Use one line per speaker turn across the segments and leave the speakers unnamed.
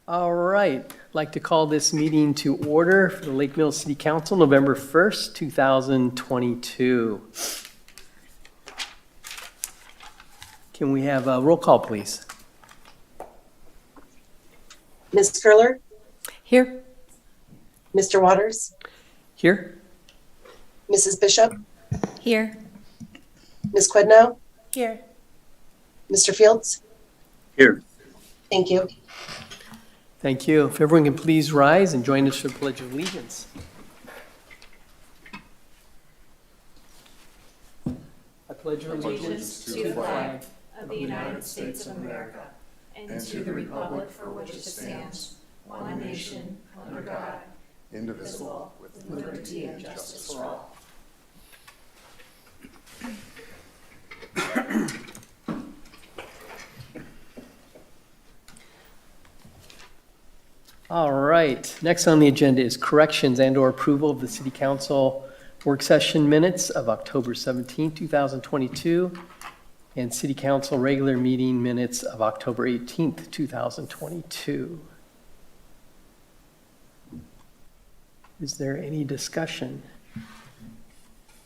All right, I'd like to call this meeting to order for the Lake Mills City Council, November 1st, 2022. Can we have a roll call, please?
Ms. Curler,
Here.
Mr. Waters,
Here?
Mrs. Bishop,
Here.
Ms. Quidnow,
Here.
Mr. Fields.
Here.
Thank you.
Thank you. If everyone can please rise and join us for the Pledge of Allegiance. I pledge allegiance to the flag
of the United States of America and to the republic for which it stands, one nation, under God, indivisible, with liberty and justice for all.
All right, next on the agenda is corrections and/or approval of the City Council work session minutes of October 17, 2022, and City Council regular meeting minutes of October 18th, 2022. Is there any discussion?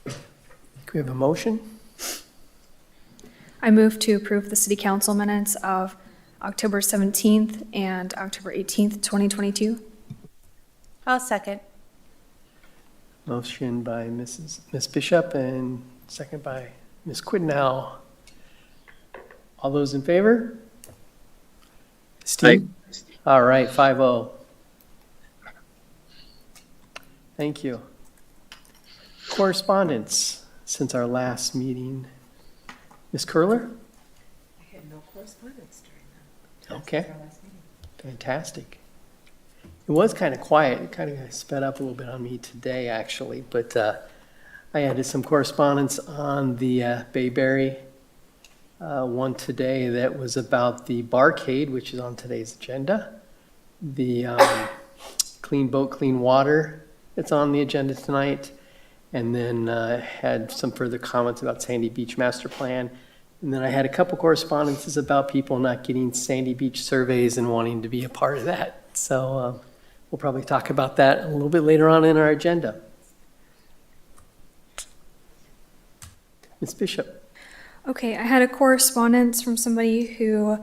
Can we have a motion?
I move to approve the city council minutes of October 17th and October 18th, 2022.
I'll second.
Motion by Ms. Bishop and second by Ms. Quidnow. All those in favor? Steve? All right, 5-0. Thank you. Correspondence since our last meeting. Ms. Curler?
I had no correspondence during that.
Okay, fantastic. It was kind of quiet. It kind of sped up a little bit on me today, actually, but I added some correspondence on the Bayberry one today that was about the Barcade, which is on today's agenda. The Clean Boat, Clean Water that's on the agenda tonight. And then had some further comments about Sandy Beach Master Plan. And then I had a couple correspondences about people not getting Sandy Beach surveys and wanting to be a part of that. So we'll probably talk about that a little bit later on in our agenda. Ms. Bishop.
Okay, I had a correspondence from somebody who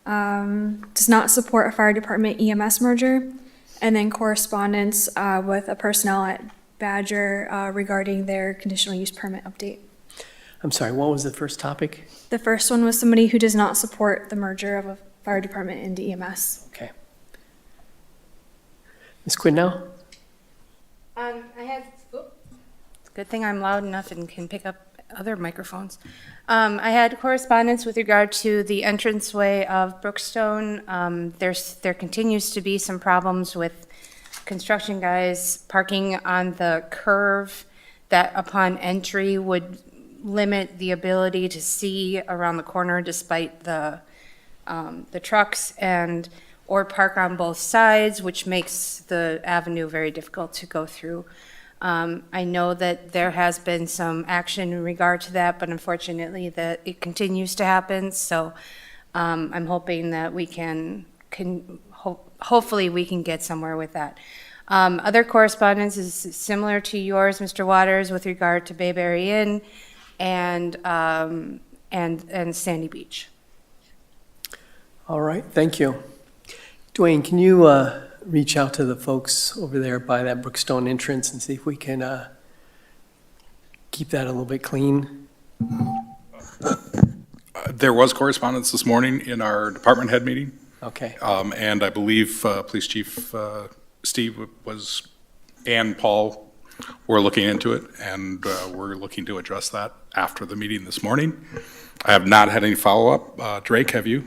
does not support a fire department EMS merger, and then correspondence with a personnel at Badger regarding their conditional use permit update.
I'm sorry, what was the first topic?
The first one was somebody who does not support the merger of a fire department into EMS.
Okay. Ms. Quidnow?
I had, it's a good thing I'm loud enough and can pick up other microphones. I had correspondence with regard to the entranceway of Brookstone. There continues to be some problems with construction guys parking on the curve that upon entry would limit the ability to see around the corner despite the trucks, and or park on both sides, which makes the avenue very difficult to go through. I know that there has been some action in regard to that, but unfortunately that it continues to happen. So I'm hoping that we hopefully we can get somewhere with that. Other correspondence is similar to yours, Mr. Waters, with regard to Bayberry Inn and Sandy Beach.
All right, thank you. Dwayne, can you reach out to the folks over there by that Brookstone entrance and see if we can keep that a little bit clean?
There was correspondence this morning in our department head meeting,
Okay.
and I believe Police Chief Steve and Paul were looking into it, and we're looking to address that after the meeting this morning. I have not had any follow-up. Drake, have you?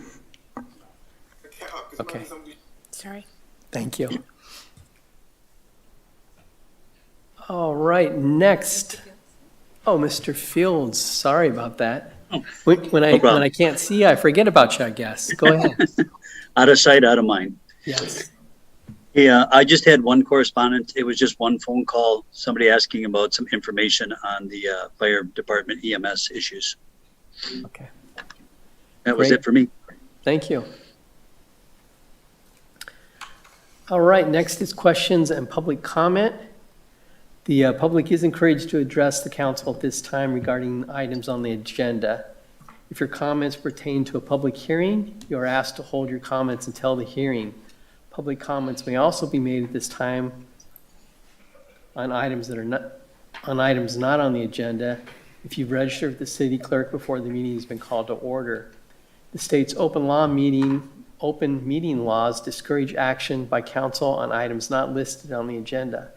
Okay,
Sorry.
thank you. All right, next. Oh, Mr. Fields, sorry about that. When I can't see, I forget about you, I guess. Go ahead.
Out of sight, out of mind.
Yes.
Yeah, I just had one correspondence. It was just one phone call, somebody asking about some information on the fire department EMS issues.
Okay,
That was
Great.
it for me.
thank you. All right, next is questions and public comment. The public is encouraged to address the council at this time regarding items on the agenda. If your comments pertain to a public hearing, you are asked to hold your comments until the hearing. Public comments may also be made at this time on items not on the agenda if you've registered with the city clerk before the meeting has been called to order. The state's open meeting laws discourage action by council on items not listed on the agenda.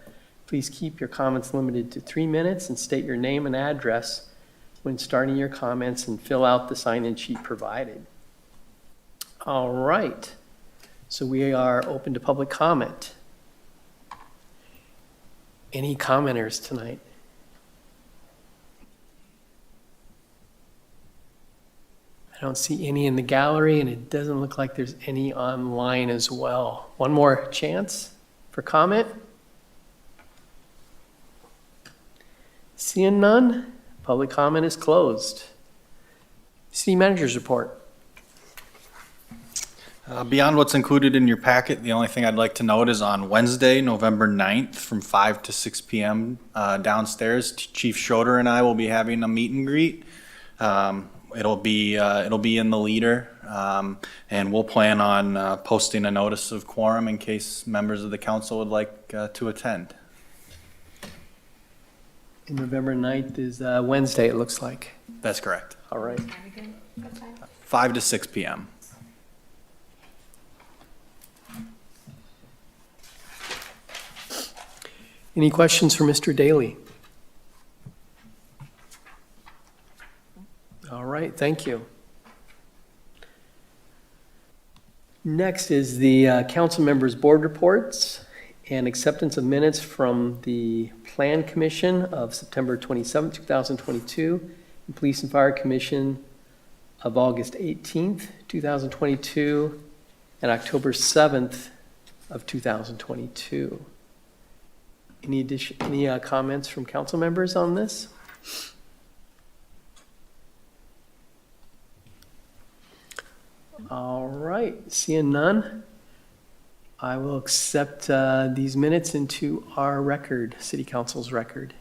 Please keep your comments limited to 3 minutes and state your name and address when starting your comments and fill out the sign-in sheet provided. All right, so we are open to public comment. Any commenters tonight? I don't see any in the gallery, and it doesn't look like there's any online as well. One more chance for comment. Seeing none, public comment is closed. City manager's report.
Beyond what's included in your packet, the only thing I'd like to note is on Wednesday, November 9th, from 5 to 6 p.m. Downstairs, Chief Schroeder and I will be having a meet and greet. It'll be in the leader, and we'll plan on posting a notice of quorum in case members of the council would like to attend.
And November 9th is Wednesday, it looks like.
That's correct.
All right.
5 to 6 p.m.
Any questions for Mr. Daly? All right, thank you. Next is the council members' board reports and acceptance of minutes from the Plan Commission of September 27, 2022, and Police and Fire Commission of August 18th, 2022, and October 7th of 2022. Any comments from council members on this? All right, seeing none, I will accept these minutes into our record, City Council's record.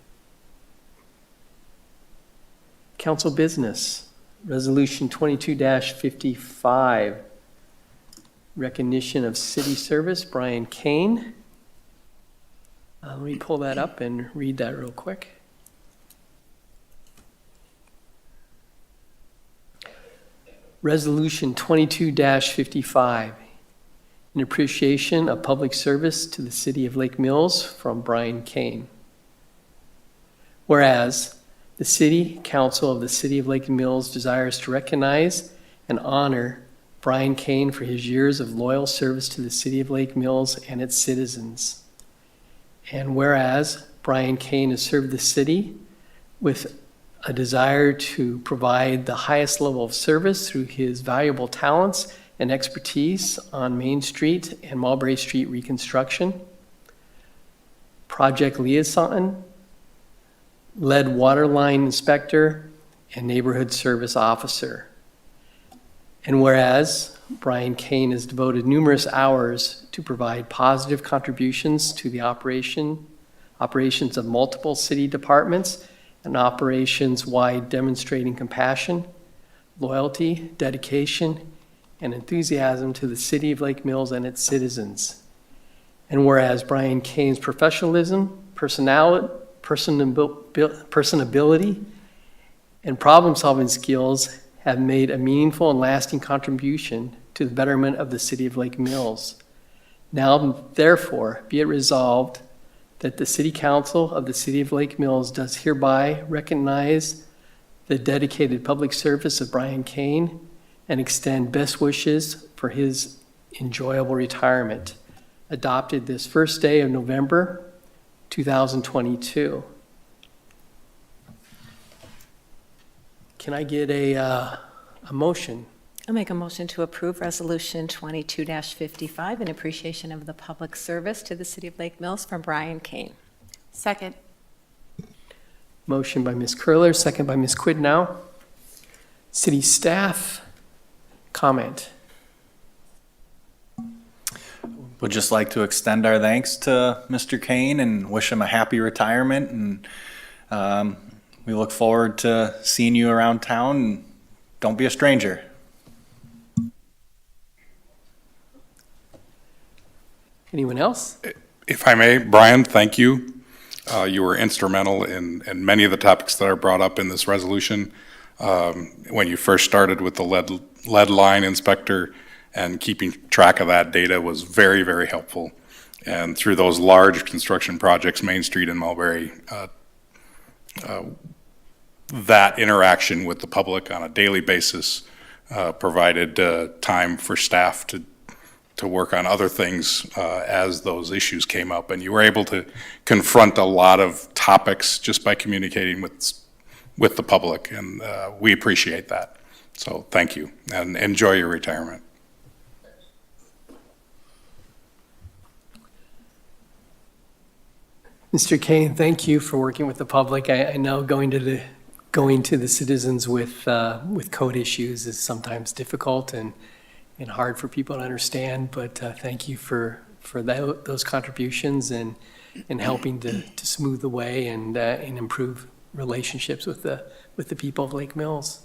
Council business, Resolution 22-55, recognition of city service, Brian Kane. Let me pull that up and read that real quick. Resolution 22-55, in appreciation of public service to the city of Lake Mills from Brian Kane. Whereas the City Council of the City of Lake Mills desires to recognize and honor Brian Kane for his years of loyal service to the City of Lake Mills and its citizens. And whereas Brian Kane has served the city with a desire to provide the highest level of service through his valuable talents and expertise on Main Street and Mulberry Street reconstruction, project liaison, lead water line inspector, and neighborhood service officer. And whereas Brian Kane has devoted numerous hours to provide positive contributions to the operations of multiple city departments and operations-wide, demonstrating compassion, loyalty, dedication, and enthusiasm to the City of Lake Mills and its citizens. And whereas Brian Kane's professionalism, personability, and problem-solving skills have made a meaningful and lasting contribution to the betterment of the City of Lake Mills. Now, therefore, be it resolved that the City Council of the City of Lake Mills does hereby recognize the dedicated public service of Brian Kane and extend best wishes for his enjoyable retirement, adopted this first day of November 2022. Can I get a motion?
I'll make a motion to approve Resolution 22-55 in appreciation of the public service to the City of Lake Mills from Brian Kane.
Second.
Motion by Ms. Curler, second by Ms. Quidnow. City staff, comment.
Would just like to extend our thanks to Mr. Kane and wish him a happy retirement. And we look forward to seeing you around town. And don't be a stranger.
Anyone else?
If I may, Brian, thank you. You were instrumental in many of the topics that are brought up in this resolution. When you first started with the lead line inspector, and keeping track of that data was very, very helpful. And through those large construction projects, Main Street and Mulberry, that interaction with the public on a daily basis provided time for staff to work on other things as those issues came up. And you were able to confront a lot of topics just by communicating with the public, and we appreciate that. So thank you, and enjoy your retirement.
Mr. Kane, thank you for working with the public. I know going to the citizens with code issues is sometimes difficult and hard for people to understand, but thank you for those contributions and helping to smooth the way and improve relationships with the people of Lake Mills.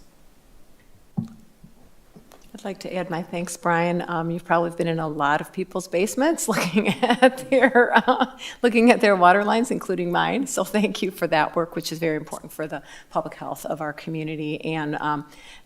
I'd like to add my thanks, Brian. You've probably been in a lot of people's basements looking at their water lines, including mine. So thank you for that work, which is very important for the public health of our community. And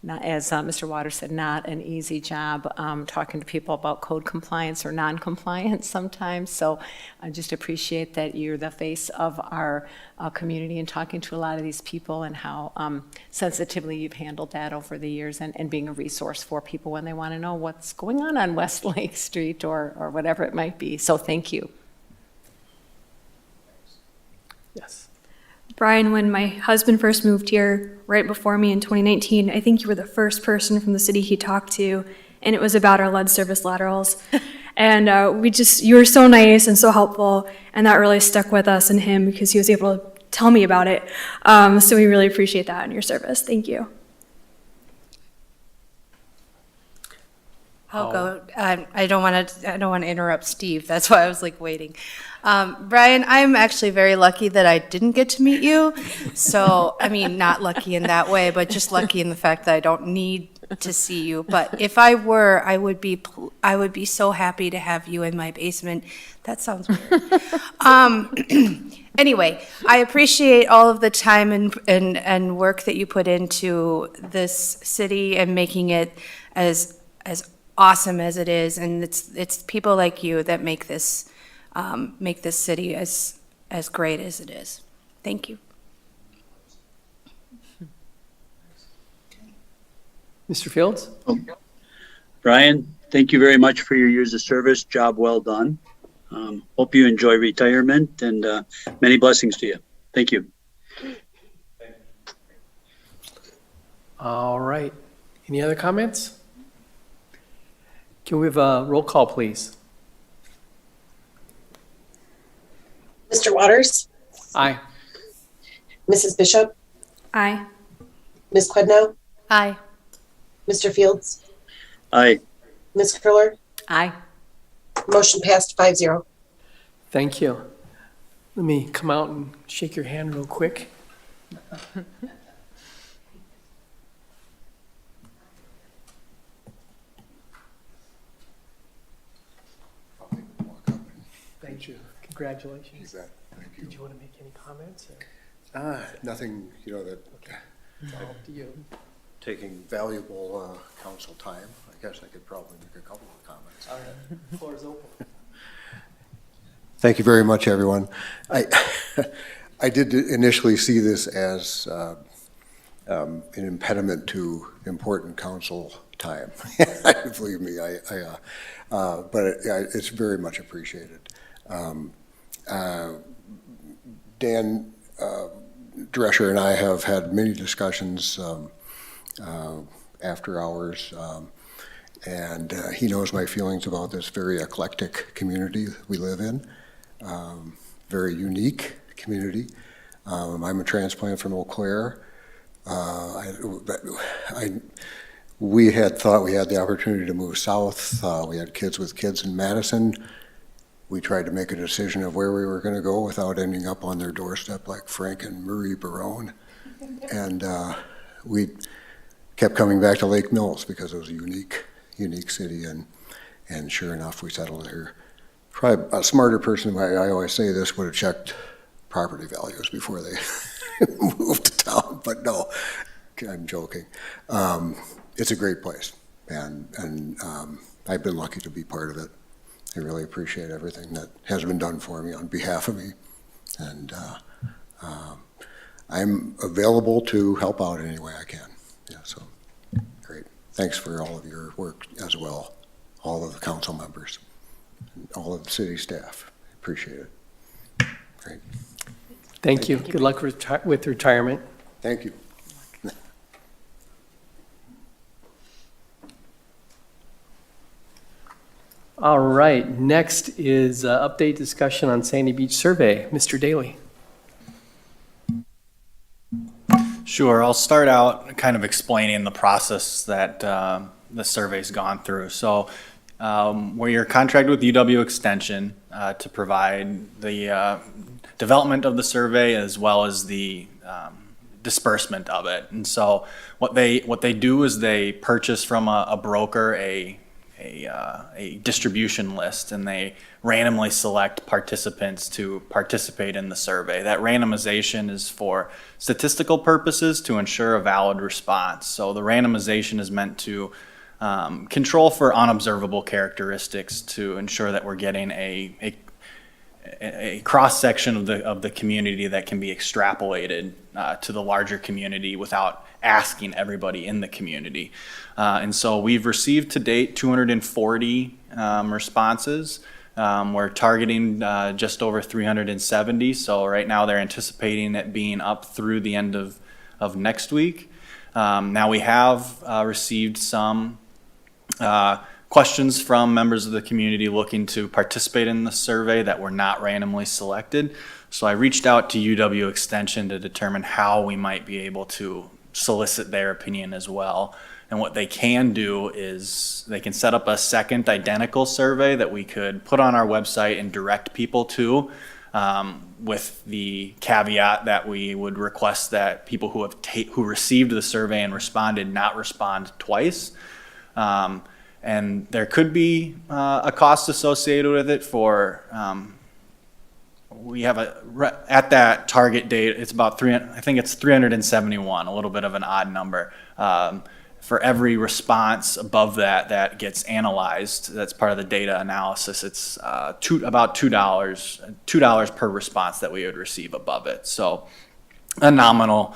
as Mr. Waters said, not an easy job talking to people about code compliance or non-compliance sometimes. So I just appreciate that you're the face of our community and talking to a lot of these people, and how sensitively you've handled that over the years, and being a resource for people when they want to know what's going on West Lake Street or whatever it might be. So thank you.
Yes.
Brian, when my husband first moved here right before me in 2019, I think you were the first person from the city he talked to, and it was about our lead service laterals. And you were so nice and so helpful, and that really stuck with us and him because he was able to tell me about it. So we really appreciate that in your service. Thank you.
I'll go. I don't want to interrupt Steve. That's why I was like waiting. Brian, I'm actually very lucky that I didn't get to meet you. So, I mean, not lucky in that way, but just lucky in the fact that I don't need to see you. But if I were, I would be so happy to have you in my basement. That sounds weird. Anyway, I appreciate all of the time and work that you put into this city and making it as awesome as it is, and it's people like you that make this city as great as it is. Thank you.
Mr. Fields?
Brian, thank you very much for your years of service. Job well done. Hope you enjoy retirement, and many blessings to you. Thank you.
All right. Any other comments? Can we have a roll call, please?
Mr. Waters?
Aye.
Mrs. Bishop?
Aye.
Ms. Quidnow?
Aye.
Mr. Fields?
Aye.
Ms. Curler?
Aye.
Motion passed 5-0.
Thank you. Let me come out and shake your hand real quick. Thank you. Congratulations.
Thank you.
Did you want to make any comments? Or
Nothing, that
it's all up to you.
taking valuable council time. I guess I could probably make a couple of comments.
All right. The floor is open.
Thank you very much, everyone. I did initially see this as an impediment to important council time. Believe me, but it's very much appreciated. Dan Drescher and I have had many discussions after hours, and he knows my feelings about this very eclectic community we live in, very unique community. I'm a transplant from Eau Claire. We had thought we had the opportunity to move south. We had kids with kids in Madison. we tried to make a decision of where we were going to go without ending up on their doorstep like Frank and Marie Barone. And we kept coming back to Lake Mills because it was a unique city, and sure enough, we settled here. Probably a smarter person, I always say this, would have checked property values before they moved to town, but no, I'm joking. It's a great place, and I've been lucky to be part of it. I really appreciate everything that has been done for me on behalf of me, and I'm available to help out in any way I can. Yeah, so great. Thanks for all of your work as well, all of the council members, and all of the city staff. Appreciate it. Great.
Thank you. Good luck with retirement.
Thank you.
All right, next is update discussion on Sandy Beach survey. Mr. Daly.
Sure, I'll start out kind of explaining the process that the survey's gone through. So we're contracted with UW Extension to provide the development of the survey as well as the disbursement of it. And so what they do is they purchase from a broker a distribution list, and they randomly select participants to participate in the survey. That randomization is for statistical purposes to ensure a valid response. So the randomization is meant to control for unobservable characteristics to ensure that we're getting a cross-section of the community that can be extrapolated to the larger community without asking everybody in the community. And so we've received to date 240 responses. We're targeting just over 370. So right now they're anticipating it being up through the end of next week. Now we have received some questions from members of the community looking to participate in the survey that were not randomly selected. So I reached out to UW Extension to determine how we might be able to solicit their opinion as well. And what they can do is they can set up a second identical survey that we could put on our website and direct people to, with the caveat that we would request that people who received the survey and responded not respond twice. And there could be a cost associated with it for, we have at that target date, it's about I think it's 371, a little bit of an odd number. For every response above that gets analyzed, that's part of the data analysis, it's about $2 per response that we would receive above it. So a nominal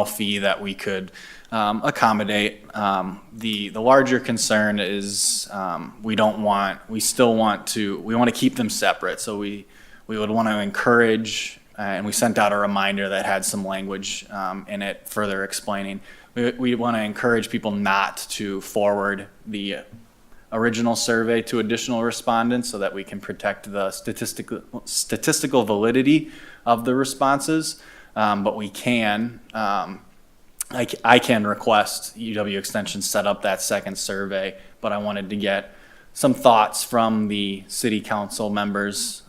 fee that we could accommodate. The larger concern is we want to keep them separate. So we would want to encourage, and we sent out a reminder that had some language in it further explaining. We want to encourage people not to forward the original survey to additional respondents so that we can protect the statistical validity of the responses. But we can, I can request UW Extension set up that second survey, but I wanted to get some thoughts from the city council members,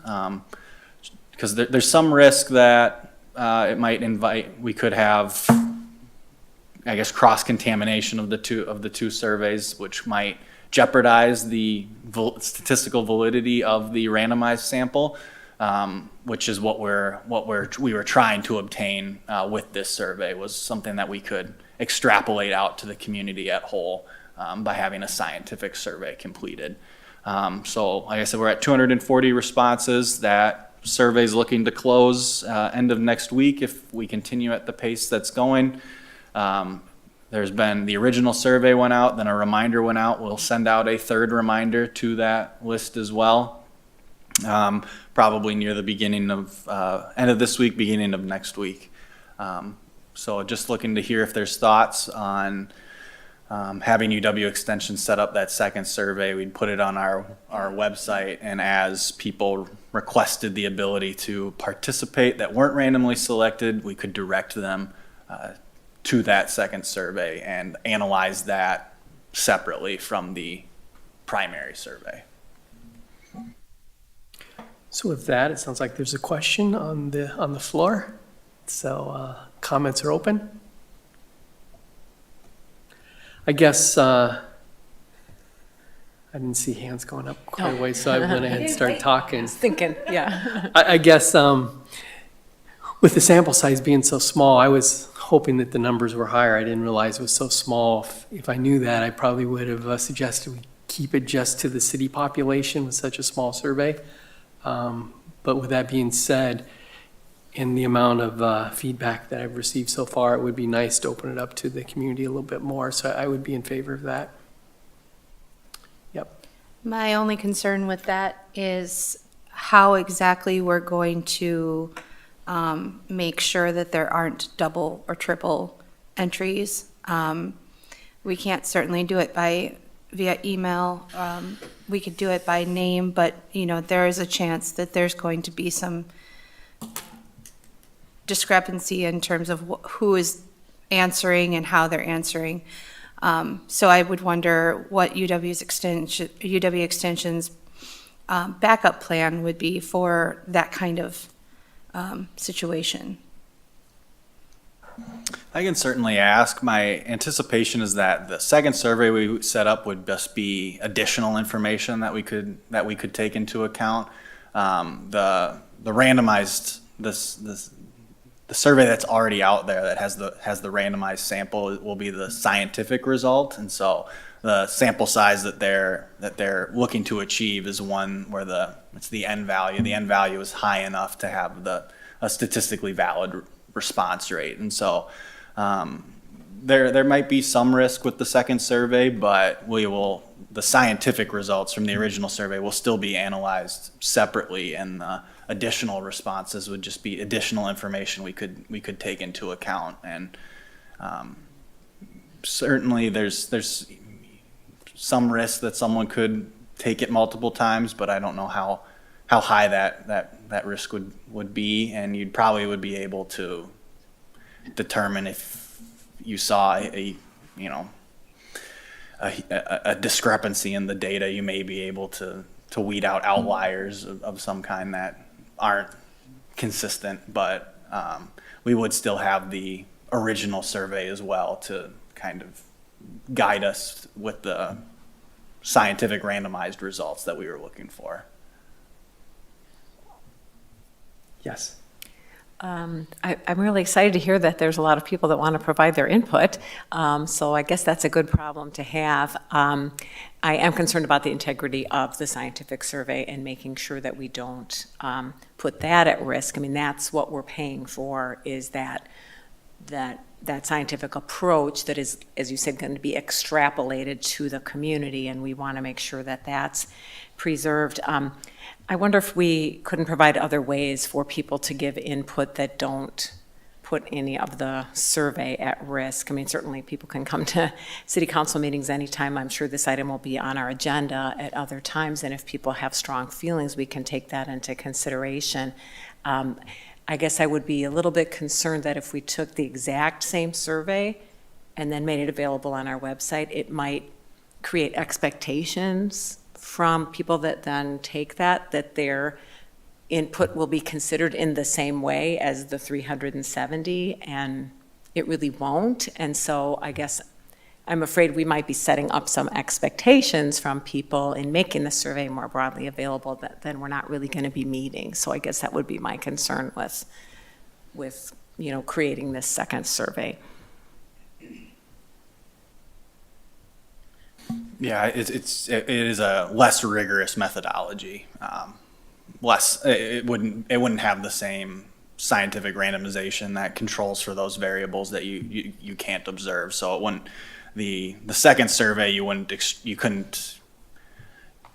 because there's some risk that we could have, I guess, cross-contamination of the two surveys, which might jeopardize the statistical validity of the randomized sample, which is what we were trying to obtain with this survey, was something that we could extrapolate out to the community at whole by having a scientific survey completed. So like I said, we're at 240 responses. That survey's looking to close end of next week if we continue at the pace that's going. There's been, the original survey went out, then a reminder went out. We'll send out a third reminder to that list as well. Probably near the beginning of, end of this week, beginning of next week. So just looking to hear if there's thoughts on having UW Extension set up that second survey. We'd put it on our website, and as people requested the ability to participate that weren't randomly selected, we could direct them to that second survey and analyze that separately from the primary survey.
So with that, it sounds like there's a question on the floor. So comments are open. I guess I didn't see hands going up quite a way, so I went ahead and started talking.
Thinking, yeah.
I guess with the sample size being so small, I was hoping that the numbers were higher. I didn't realize it was so small. If I knew that, I probably would have suggested we keep it just to the city population with such a small survey. But with that being said, in the amount of feedback that I've received so far, it would be nice to open it up to the community a little bit more. So I would be in favor of that. Yep.
My only concern with that is how exactly we're going to make sure that there aren't double or triple entries. We can't certainly do it via email. We could do it by name, but there is a chance that there's going to be some discrepancy in terms of who is answering and how they're answering. So I would wonder what UW Extension's backup plan would be for that kind of situation.
I can certainly ask. My anticipation is that the second survey we set up would just be additional information that we could take into account. The randomized the survey that's already out there that has the randomized sample will be the scientific result, and so the sample size that they're looking to achieve is one where it's the N value. The N value is high enough to have a statistically valid response rate, and so there might be some risk with the second survey, but the scientific results from the original survey will still be analyzed separately, and the additional responses would just be additional information we could take into account. And certainly there's some risk that someone could take it multiple times, but I don't know how high that risk would be, and you'd probably would be able to determine if you saw a discrepancy in the data. You may be able to weed out outliers of some kind that aren't consistent, but we would still have the original survey as well to kind of guide us with the scientific randomized results that we were looking for.
Yes.
I'm really excited to hear that there's a lot of people that want to provide their input. So I guess that's a good problem to have. I am concerned about the integrity of the scientific survey and making sure that we don't put that at risk. I mean, that's what we're paying for, is that scientific approach that is, as you said, going to be extrapolated to the community, and we want to make sure that that's preserved. I wonder if we couldn't provide other ways for people to give input that don't put any of the survey at risk. I mean, certainly people can come to city council meetings anytime. I'm sure this item will be on our agenda at other times, and if people have strong feelings, we can take that into consideration. I guess I would be a little bit concerned that if we took the exact same survey and then made it available on our website, it might create expectations from people that then take that their input will be considered in the same way as the 370, and it really won't. And so I guess I'm afraid we might be setting up some expectations from people in making the survey more broadly available that then we're not really going to be meeting. So I guess that would be my concern with creating this second survey.
Yeah, it is a less rigorous methodology. It wouldn't have the same scientific randomization that controls for those variables that you can't observe. So it wouldn't. The second survey, you couldn't.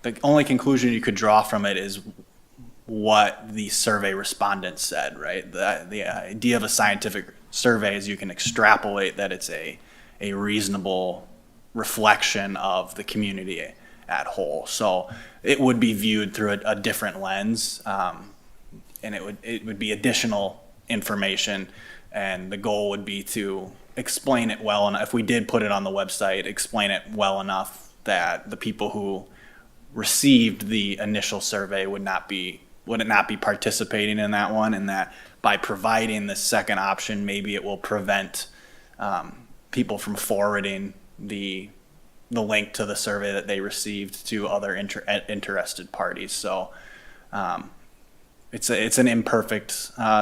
The only conclusion you could draw from it is what the survey respondents said, right? The idea of a scientific survey is you can extrapolate that it's a reasonable reflection of the community at whole. So it would be viewed through a different lens, and it would be additional information, and the goal would be to explain it well enough. If we did put it on the website, explain it well enough that the people who received the initial survey would not be would it not be participating in that one, and that by providing the second option, maybe it will prevent people from forwarding the link to the survey that they received to other interested parties. So it's an imperfect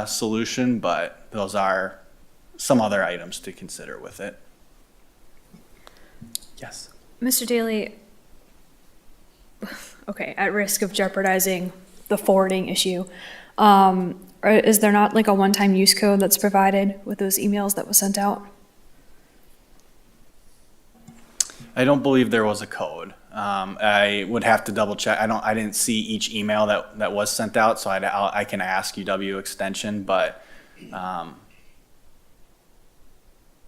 solution, but those are some other items to consider with it.
Yes.
Mr. Daly, okay, at risk of jeopardizing the forwarding issue, is there not like a one-time use code that's provided with those emails that was sent out?
I don't believe there was a code. I would have to double check. I didn't see each email that was sent out, so I can ask UW Extension, but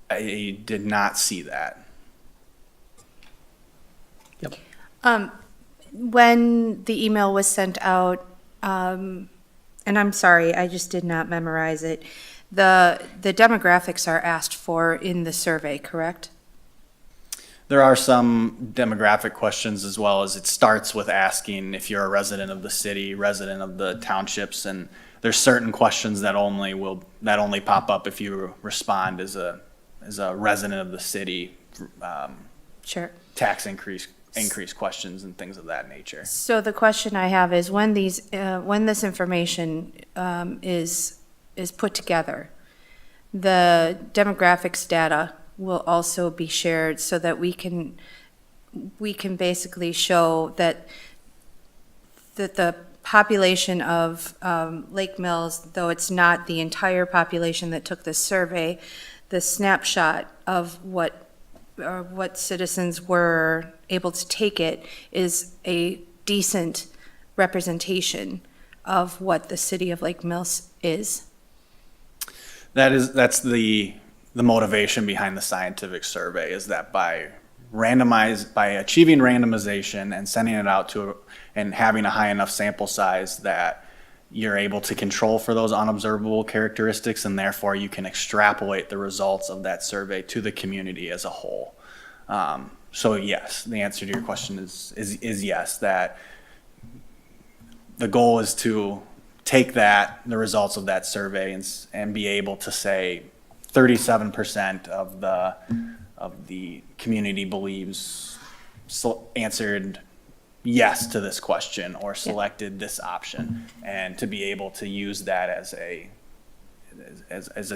I did not see that.
Yep.
When the email was sent out, and I'm sorry, I just did not memorize it, the demographics are asked for in the survey, correct?
There are some demographic questions, as well as it starts with asking if you're a resident of the city, resident of the townships, and there's certain questions that only pop up if you respond as a resident of the city.
Sure.
Tax increase questions and things of that nature.
So the question I have is when this information is put together, the demographics data will also be shared so that we can basically show that the population of Lake Mills, though it's not the entire population that took this survey, the snapshot of what citizens were able to take it is a decent representation of what the city of Lake Mills is.
That's the motivation behind the scientific survey, is that by achieving randomization and sending it out and having a high enough sample size that you're able to control for those unobservable characteristics, and therefore you can extrapolate the results of that survey to the community as a whole. So yes, the answer to your question is yes, that the goal is to take the results of that survey and be able to say 37% of the community believes answered yes to this question or selected this option, and to be able to use that as a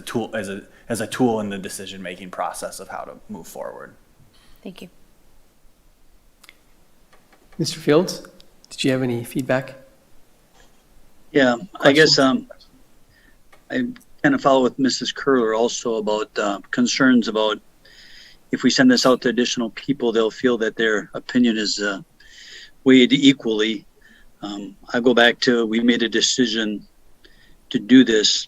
tool in the decision-making process of how to move forward.
Thank you.
Mr. Fields, did you have any feedback?
Yeah, I guess I kind of follow with Mrs. Curler also about concerns about if we send this out to additional people, they'll feel that their opinion is weighed equally. I go back to, we made a decision to do this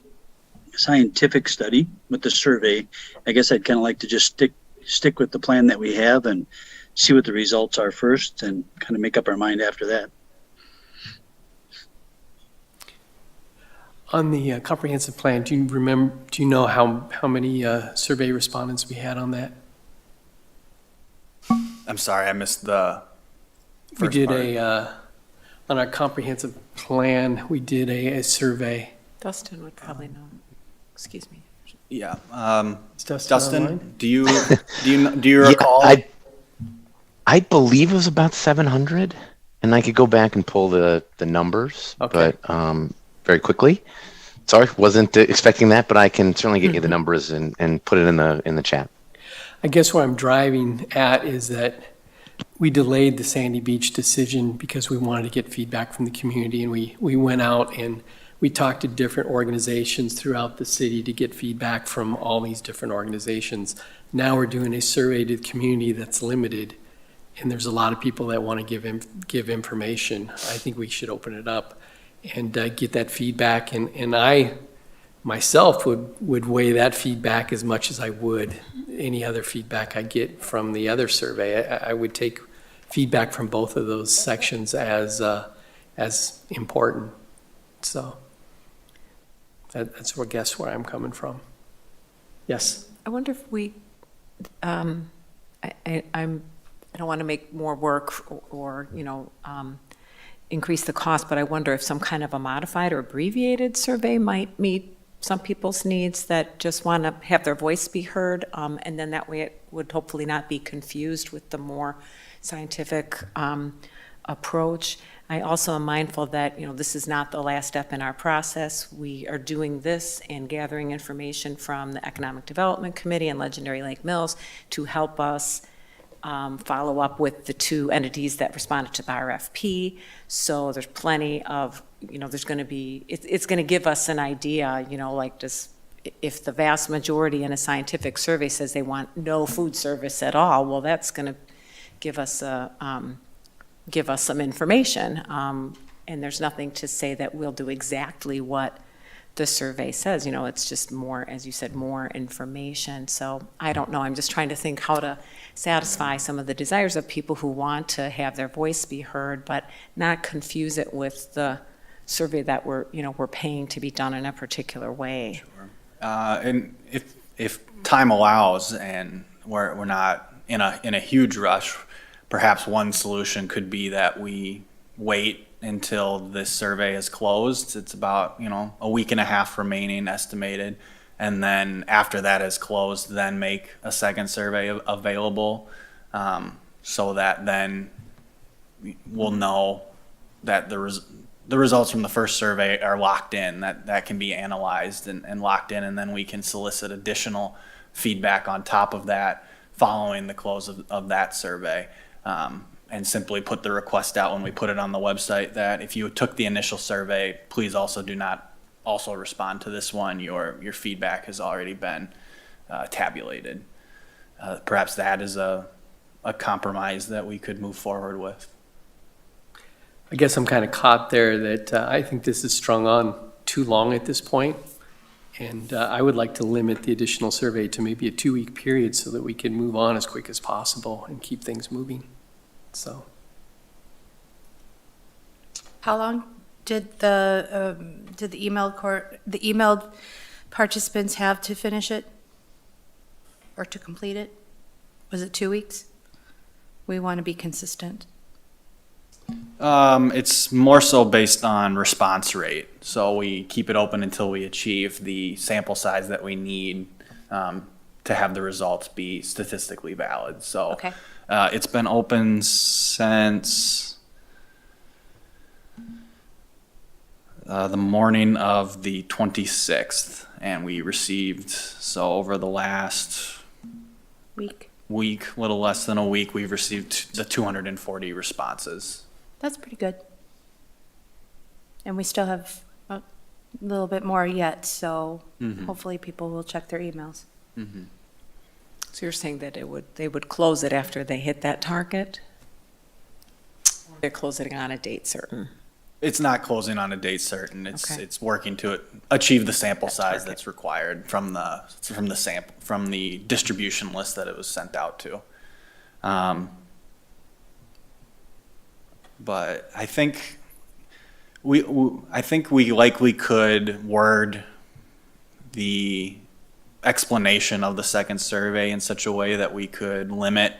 scientific study with the survey. I guess I'd kind of like to just stick with the plan that we have and see what the results are first, and kind of make up our mind after that.
On the comprehensive plan, do you know how many survey respondents we had on that?
I'm sorry, I missed the first
We did
part.
On our comprehensive plan, we did a survey.
Dustin would probably know. Excuse me.
Yeah.
Is Dustin
Dustin,
online?
do you recall?
I believe it was about 700, and I could go back and pull the numbers,
Okay.
but very quickly. Sorry, wasn't expecting that, but I can certainly get you the numbers and put it in the chat.
I guess what I'm driving at is that we delayed the Sandy Beach decision because we wanted to get feedback from the community, and we went out and we talked to different organizations throughout the city to get feedback from all these different organizations. Now we're doing a survey to the community that's limited, and there's a lot of people that want to give information. I think we should open it up and get that feedback, and I myself would weigh that feedback as much as I would any other feedback I get from the other survey. I would take feedback from both of those sections as important. So that's where, guess where I'm coming from. Yes.
I wonder if we, I don't want to make more work or increase the cost, but I wonder if some kind of a modified or abbreviated survey might meet some people's needs that just want to have their voice be heard, and then that way it would hopefully not be confused with the more scientific approach. I also am mindful that, this is not the last step in our process. We are doing this and gathering information from the Economic Development Committee and Legendary Lake Mills to help us follow up with the two entities that responded to the RFP. So there's plenty of, there's going to be, it's going to give us an idea, if the vast majority in a scientific survey says they want no food service at all, well, that's going to give us some information. And there's nothing to say that we'll do exactly what the survey says. It's just more, as you said, more information. So I don't know. I'm just trying to think how to satisfy some of the desires of people who want to have their voice be heard, but not confuse it with the survey that we're paying to be done in a particular way.
Sure. And if time allows and we're not in a huge rush, perhaps one solution could be that we wait until this survey is closed. It's about, a week and a half remaining estimated. And then after that is closed, then make a second survey available, so that then we'll know that the results from the first survey are locked in, that can be analyzed and locked in, and then we can solicit additional feedback on top of that following the close of that survey. And simply put the request out when we put it on the website that if you took the initial survey, please also do not also respond to this one. Your feedback has already been tabulated. Perhaps that is a compromise that we could move forward with.
I guess I'm kind of caught there that I think this is strung on too long at this point. And I would like to limit the additional survey to maybe a 2-week period so that we can move on as quick as possible and keep things moving. So.
How long did the emailed participants have to finish it or to complete it? Was it 2 weeks? We want to be consistent.
It's more so based on response rate. So we keep it open until we achieve the sample size that we need to have the results be statistically valid. So
Okay.
It's been open since the morning of the 26th, and we received, so over the last week, little less than a week, we've received the 240 responses.
That's pretty good. And we still have a little bit more yet, so hopefully people will check their emails.
Mm-hmm.
So you're saying that they would close it after they hit that target? They're closing on a date certain?
It's not closing on a date certain. It's
Okay.
it's working to achieve the sample
That
size
target.
that's required from the distribution list that it was sent out to. But I think we likely could word the explanation of the second survey in such a way that we could limit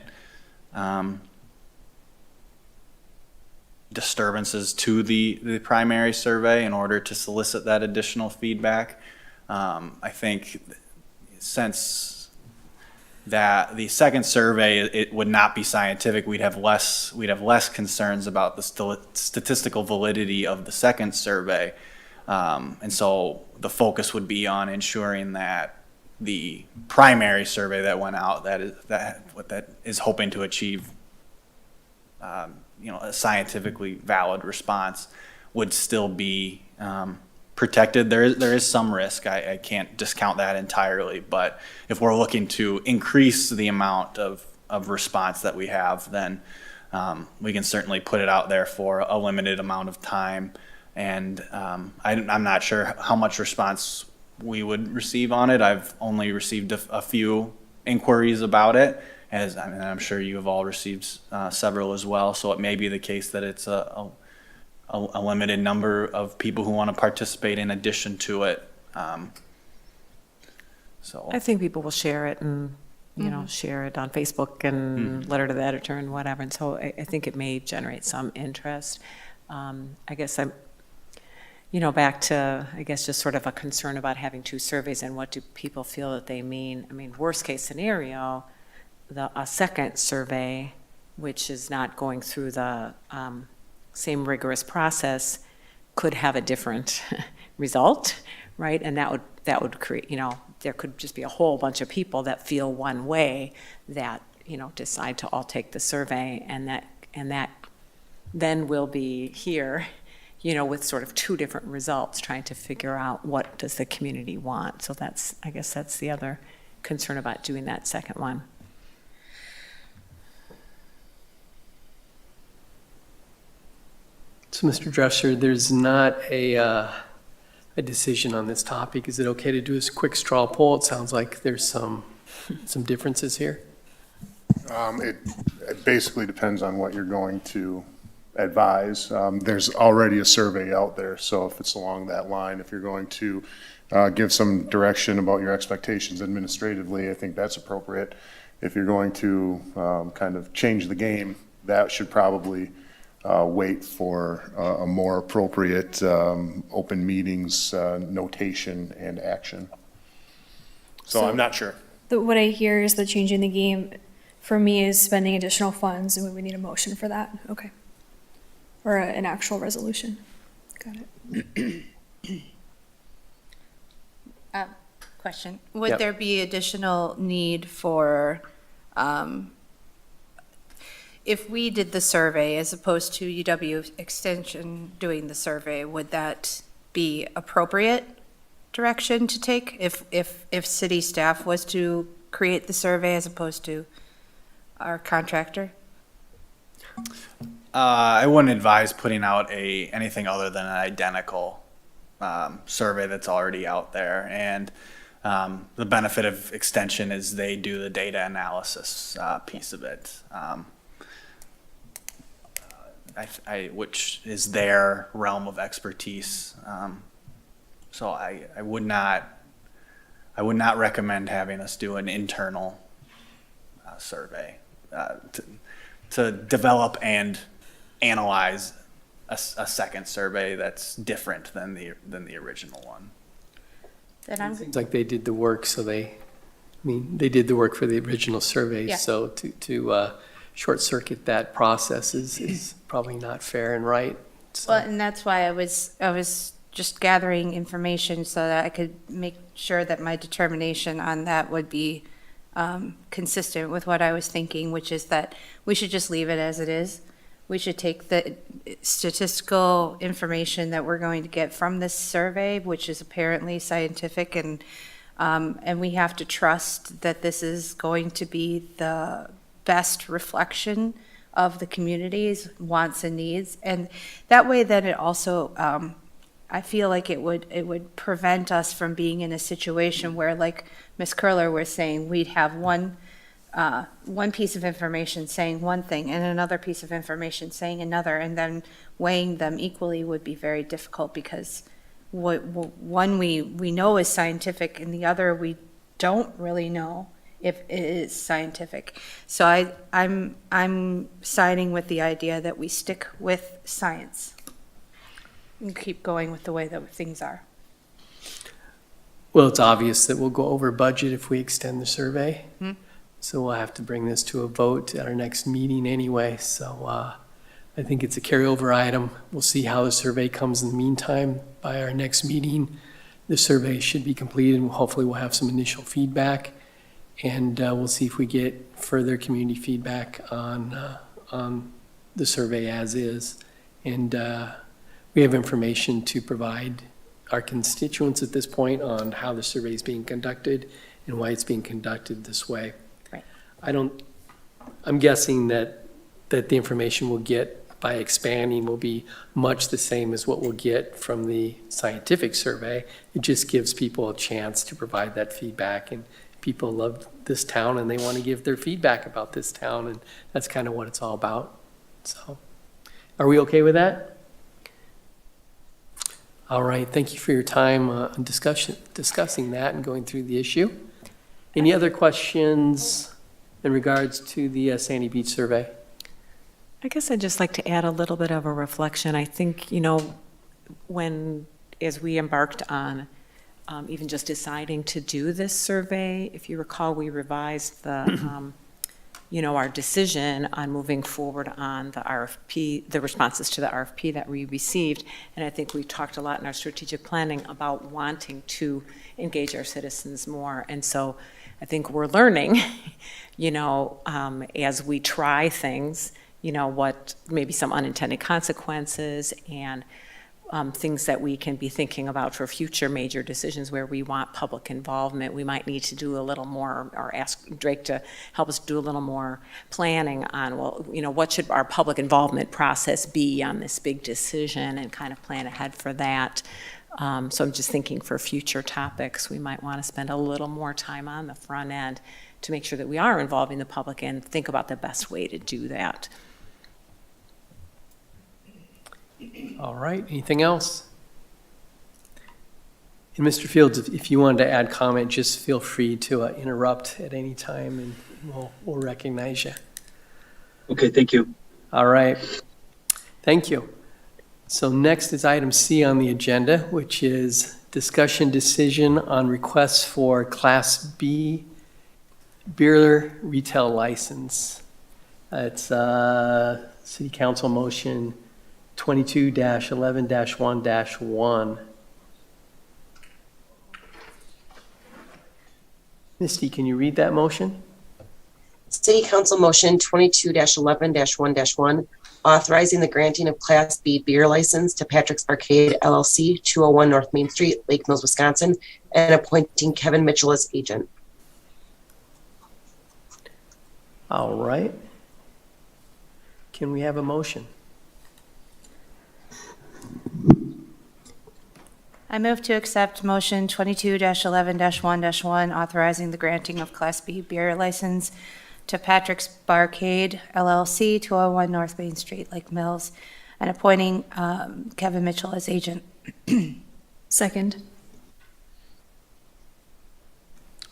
disturbances to the primary survey in order to solicit that additional feedback. I think since that the second survey, it would not be scientific, we'd have less concerns about the statistical validity of the second survey. And so the focus would be on ensuring that the primary survey that went out that is hoping to achieve a scientifically valid response would still be protected. There is some risk. I can't discount that entirely, but if we're looking to increase the amount of response that we have, then we can certainly put it out there for a limited amount of time. And I'm not sure how much response we would receive on it. I've only received a few inquiries about it, as I'm sure you have all received several as well. So it may be the case that it's a limited number of people who want to participate in addition to it. So
I think people will share it and, share it on Facebook and letter to the editor and whatever. And so I think it may generate some interest. I guess I'm, back to, I guess, just sort of a concern about having two surveys and what do people feel that they mean. I mean, worst case scenario, a second survey, which is not going through the same rigorous process, could have a different result, right? And that would create, there could just be a whole bunch of people that feel one way that, decide to all take the survey, and that then will be here, with sort of two different results, trying to figure out what does the community want. So I guess that's the other concern about doing that second one.
So, Mr. Drescher, there's not a decision on this topic. Is it okay to do a quick straw poll? It sounds like there's some differences here.
It basically depends on what you're going to advise. There's already a survey out there, so if it's along that line, if you're going to give some direction about your expectations administratively, I think that's appropriate. If you're going to kind of change the game, that should probably wait for a more appropriate open meetings notation and action. So I'm not sure.
What I hear is the changing the game for me is spending additional funds, and we would need a motion for that. Okay. Or an actual resolution. Got it.
Question. Would
Yep.
there be additional need for, if we did the survey as opposed to UW Extension doing the survey, would that be appropriate direction to take if city staff was to create the survey as opposed to our contractor?
I wouldn't advise putting out anything other than an identical survey that's already out there. And the benefit of extension is they do the data analysis piece of it, which is their realm of expertise. So I would not recommend having us do an internal survey to develop and analyze a second survey that's different than the original one.
Then I'm,
Seems like they did the work, so they did the work for the original survey.
Yeah.
So to short circuit that process is probably not fair and right. So.
well, and that's why I was just gathering information so that I could make sure that my determination on that would be consistent with what I was thinking, which is that we should just leave it as it is. We should take the statistical information that we're going to get from this survey, which is apparently scientific, and we have to trust that this is going to be the best reflection of the community's wants and needs. And that way, then it also, I feel like it would prevent us from being in a situation where, like Ms. Curler was saying, we'd have one piece of information saying one thing and another piece of information saying another, and then weighing them equally would be very difficult, because one we know is scientific and the other we don't really know if it is scientific. So I'm siding with the idea that we stick with science and keep going with the way that things are.
Well, it's obvious that we'll go over budget if we extend the survey.
Hmm.
So we'll have to bring this to a vote at our next meeting anyway. So I think it's a carryover item. We'll see how the survey comes in the meantime. By our next meeting, the survey should be completed, and hopefully we'll have some initial feedback. And we'll see if we get further community feedback on the survey as is. And we have information to provide our constituents at this point on how the survey is being conducted and why it's being conducted this way.
Right.
I'm guessing that the information we'll get by expanding will be much the same as what we'll get from the scientific survey. It just gives people a chance to provide that feedback, and people love this town and they want to give their feedback about this town, and that's kind of what it's all about. So, are we okay with that? All right, thank you for your time on discussing that and going through the issue. Any other questions in regards to the Sandy Beach survey?
I guess I'd just like to add a little bit of a reflection. I think, you know, as we embarked on even just deciding to do this survey, if you recall, we revised the, you know, our decision on moving forward on the RFP, the responses to the RFP that we received. And I think we talked a lot in our strategic planning about wanting to engage our citizens more. And so I think we're learning, you know, as we try things, you know, what maybe some unintended consequences and things that we can be thinking about for future major decisions where we want public involvement. We might need to do a little more, or ask Drake to help us do a little more planning on, well, you know, what should our public involvement process be on this big decision, and kind of plan ahead for that. So I'm just thinking for future topics, we might want to spend a little more time on the front end to make sure that we are involving the public and think about the best way to do that.
All right, anything else? And Mr. Fields, if you wanted to add comment, just feel free to interrupt at any time, and we'll recognize you.
Okay, thank you.
All right, thank you. So next is item C on the agenda, which is discussion decision on requests for Class B beer retail license. It's City Council Motion 22-11-1-1. Misty, can you read that motion?
City Council Motion 22-11-1-1, authorizing the granting of Class B beer license to Patrick's Barcade LLC, 201 North Main Street, Lake Mills, Wisconsin, and appointing Kevin Mitchell as agent.
All right. Can we have a motion?
I move to accept motion 22-11-1-1, authorizing the granting of Class B beer license to Patrick's Barcade LLC, 201 North Main Street, Lake Mills, and appointing Kevin Mitchell as agent.
Second.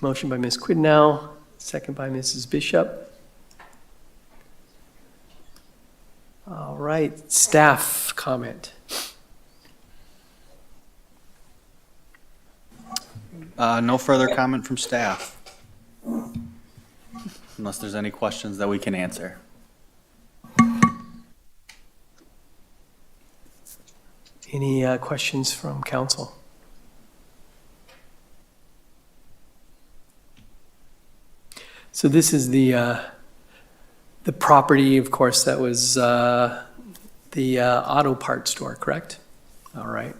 Motion by Ms. Quidnow, second by Mrs. Bishop. All right, staff comment.
No further comment from staff. Unless there's any questions that we can answer.
Any questions from council? So this is the property, of course, that was the auto parts store, correct? All right.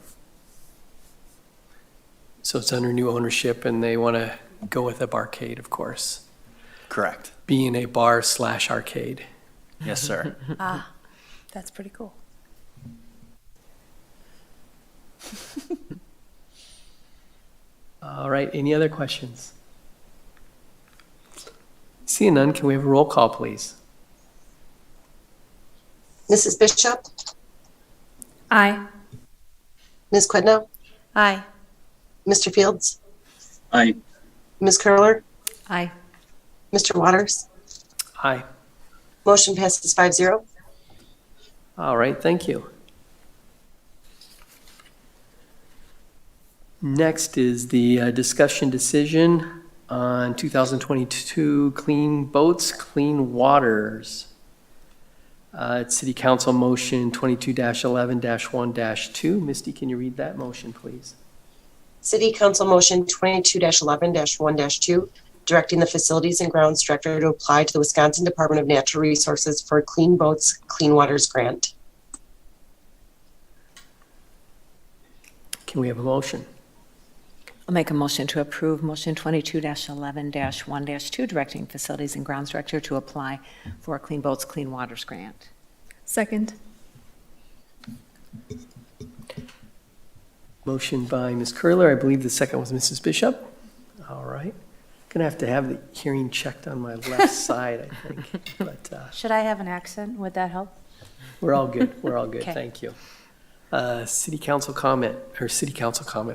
So it's under new ownership, and they want to go with a barcade, of course.
Correct.
Being a bar/arcade.
Yes, sir.
That's pretty cool.
All right, any other questions? Seeing none, can we have a roll call, please?
Mrs. Bishop?
Aye.
Ms. Quidnow?
Aye.
Mr. Fields?
Aye.
Ms. Curler?
Aye.
Mr. Waters?
Aye.
Motion passes 5-0.
All right, thank you. Next is the discussion decision on 2022 Clean Boats, Clean Waters. It's City Council Motion 22-11-1-2. Misty, can you read that motion, please?
City Council Motion 22-11-1-2, directing the Facilities and Grounds Director to apply to the Wisconsin Department of Natural Resources for Clean Boats, Clean Waters grant.
Can we have a motion?
I'll make a motion to approve motion 22-11-1-2, directing Facilities and Grounds Director to apply for a Clean Boats, Clean Waters grant.
Second.
Motion by Ms. Curler. I believe the second was Mrs. Bishop. All right. Going to have the hearing checked on my left side, I think. But
Should I have an accent? Would that help?
we're all good. We're all good.
Okay.
Thank you. City Council comment,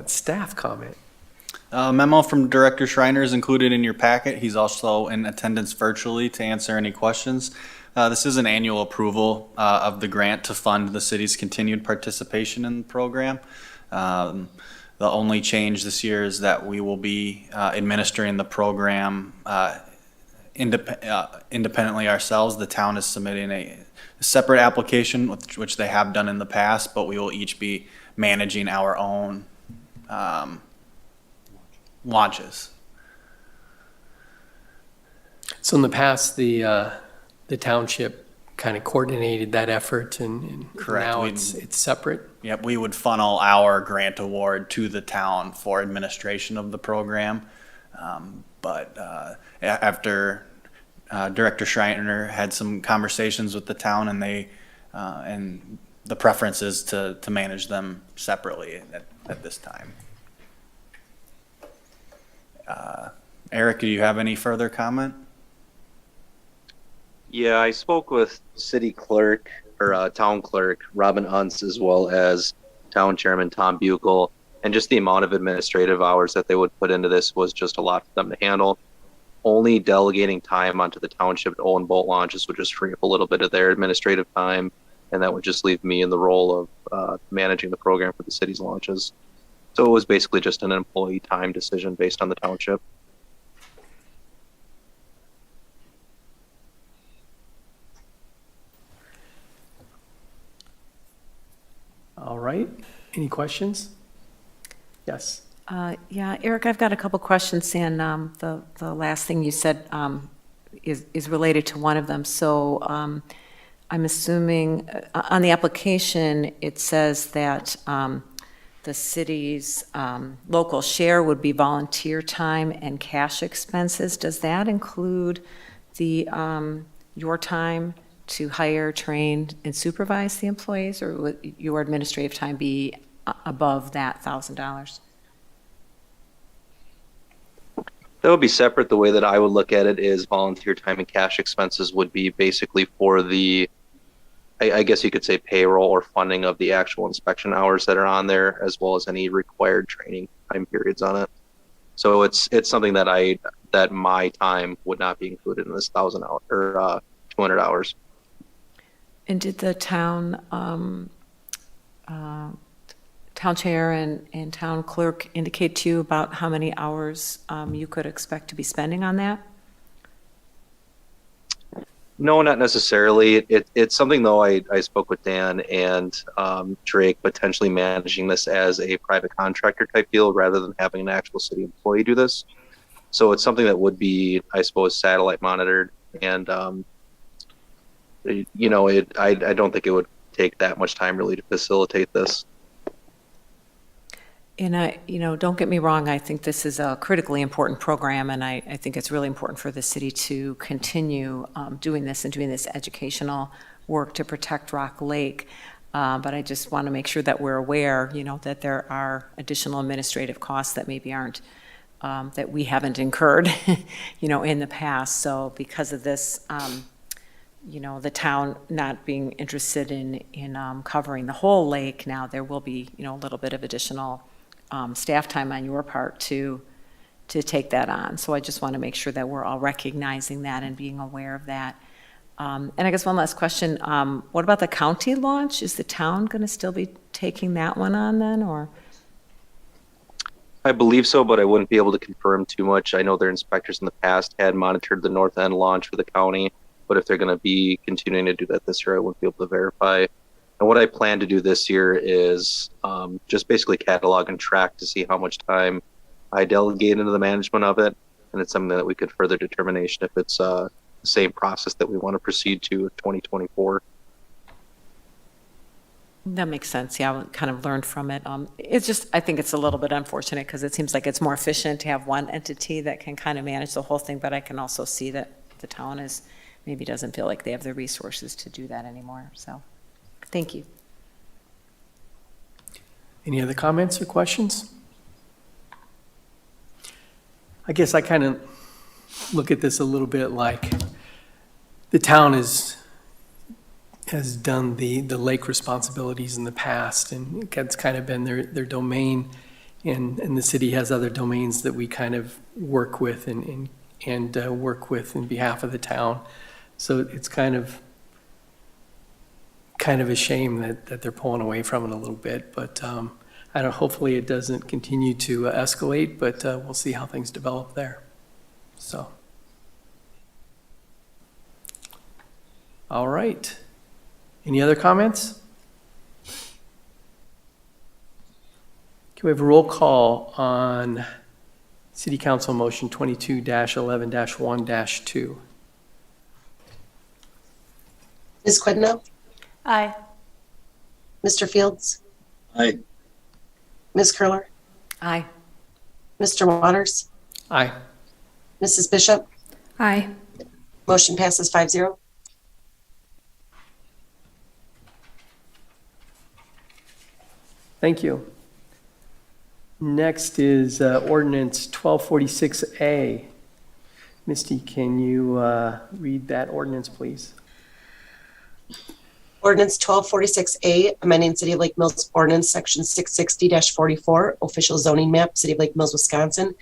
staff comment.
Memo from Director Schreiner is included in your packet. He's also in attendance virtually to answer any questions. This is an annual approval of the grant to fund the city's continued participation in the program. The only change this year is that we will be administering the program independently ourselves. The town is submitting a separate application, which they have done in the past, but we will each be managing our own launches.
So in the past, the township kind of coordinated that effort, and
Correct.
now it's separate?
Yep, we would funnel our grant award to the town for administration of the program. But after Director Schreiner had some conversations with the town, and and the preference is to manage them separately at this time. Eric, do you have any further comment?
Yeah, I spoke with city clerk or town clerk Robin Unz, as well as town chairman Tom Buchel, and just the amount of administrative hours that they would put into this was just a lot for them to handle. Only delegating time onto the township to own boat launches would just free up a little bit of their administrative time, and that would just leave me in the role of managing the program for the city's launches. So it was basically just an employee time decision based on the township.
All right, any questions? Yes.
Yeah, Eric, I've got a couple questions, and the last thing you said is related to one of them. So I'm assuming on the application, it says that the city's local share would be volunteer time and cash expenses. Does that include your time to hire, train, and supervise the employees, or would your administrative time be above that $1,000?
That would be separate. The way that I would look at it is volunteer time and cash expenses would be basically for the, I guess you could say, payroll or funding of the actual inspection hours that are on there, as well as any required training time periods on it. So it's something that my time would not be included in this 1,000 hour or 200 hours.
And did the town chair and town clerk indicate to you about how many hours you could expect to be spending on that?
No, not necessarily. It's something, though, I spoke with Dan and Drake, potentially managing this as a private contractor type deal rather than having an actual city employee do this. So it's something that would be, I suppose, satellite monitored. And, I don't think it would take that much time really to facilitate this.
And don't get me wrong, I think this is a critically important program, and I think it's really important for the city to continue doing this educational work to protect Rock Lake. But I just want to make sure that we're aware, that there are additional administrative costs that maybe aren't, that we haven't incurred, in the past. So because of this, the town not being interested in covering the whole lake, now there will be, a little bit of additional staff time on your part to take that on. So I just want to make sure that we're all recognizing that and being aware of that. And I guess one last question, what about the county launch? Is the town going to still be taking that one on then, or?
I believe so, but I wouldn't be able to confirm too much. I know their inspectors in the past had monitored the North End launch for the county, but if they're going to be continuing to do that this year, I wouldn't be able to verify. And what I plan to do this year is just basically catalog and track to see how much time I delegate into the management of it. And it's something that we could further determination if it's the same process that we want to proceed to in 2024.
That makes sense. Yeah, I kind of learned from it. It's just, I think it's a little bit unfortunate because it seems like it's more efficient to have one entity that can kind of manage the whole thing, but I can also see that the town maybe doesn't feel like they have the resources to do that anymore. So, thank you.
Any other comments or questions? I guess I kind of look at this a little bit like the town has done the lake responsibilities in the past, and it's kind of been their domain, and the city has other domains that we kind of work with and work with in behalf of the town. So it's kind of kind of a shame that they're pulling away from it a little bit, but I don't, hopefully it doesn't continue to escalate, but we'll see how things develop there. So. All right. Any other comments? Can we have a roll call on City Council Motion 22-11-1-2?
Ms. Quidno?
Aye.
Mr. Fields?
Aye.
Ms. Curler?
Aye.
Mr. Waters?
Aye.
Mrs. Bishop?
Aye.
Motion passes 5-0.
Thank you. Next is Ordinance 1246A. Misty, can you read that ordinance, please?
Ordinance 1246A, amending City of Lake Mills Ordinance Section 660-44, official zoning map, City of Lake Mills, Wisconsin.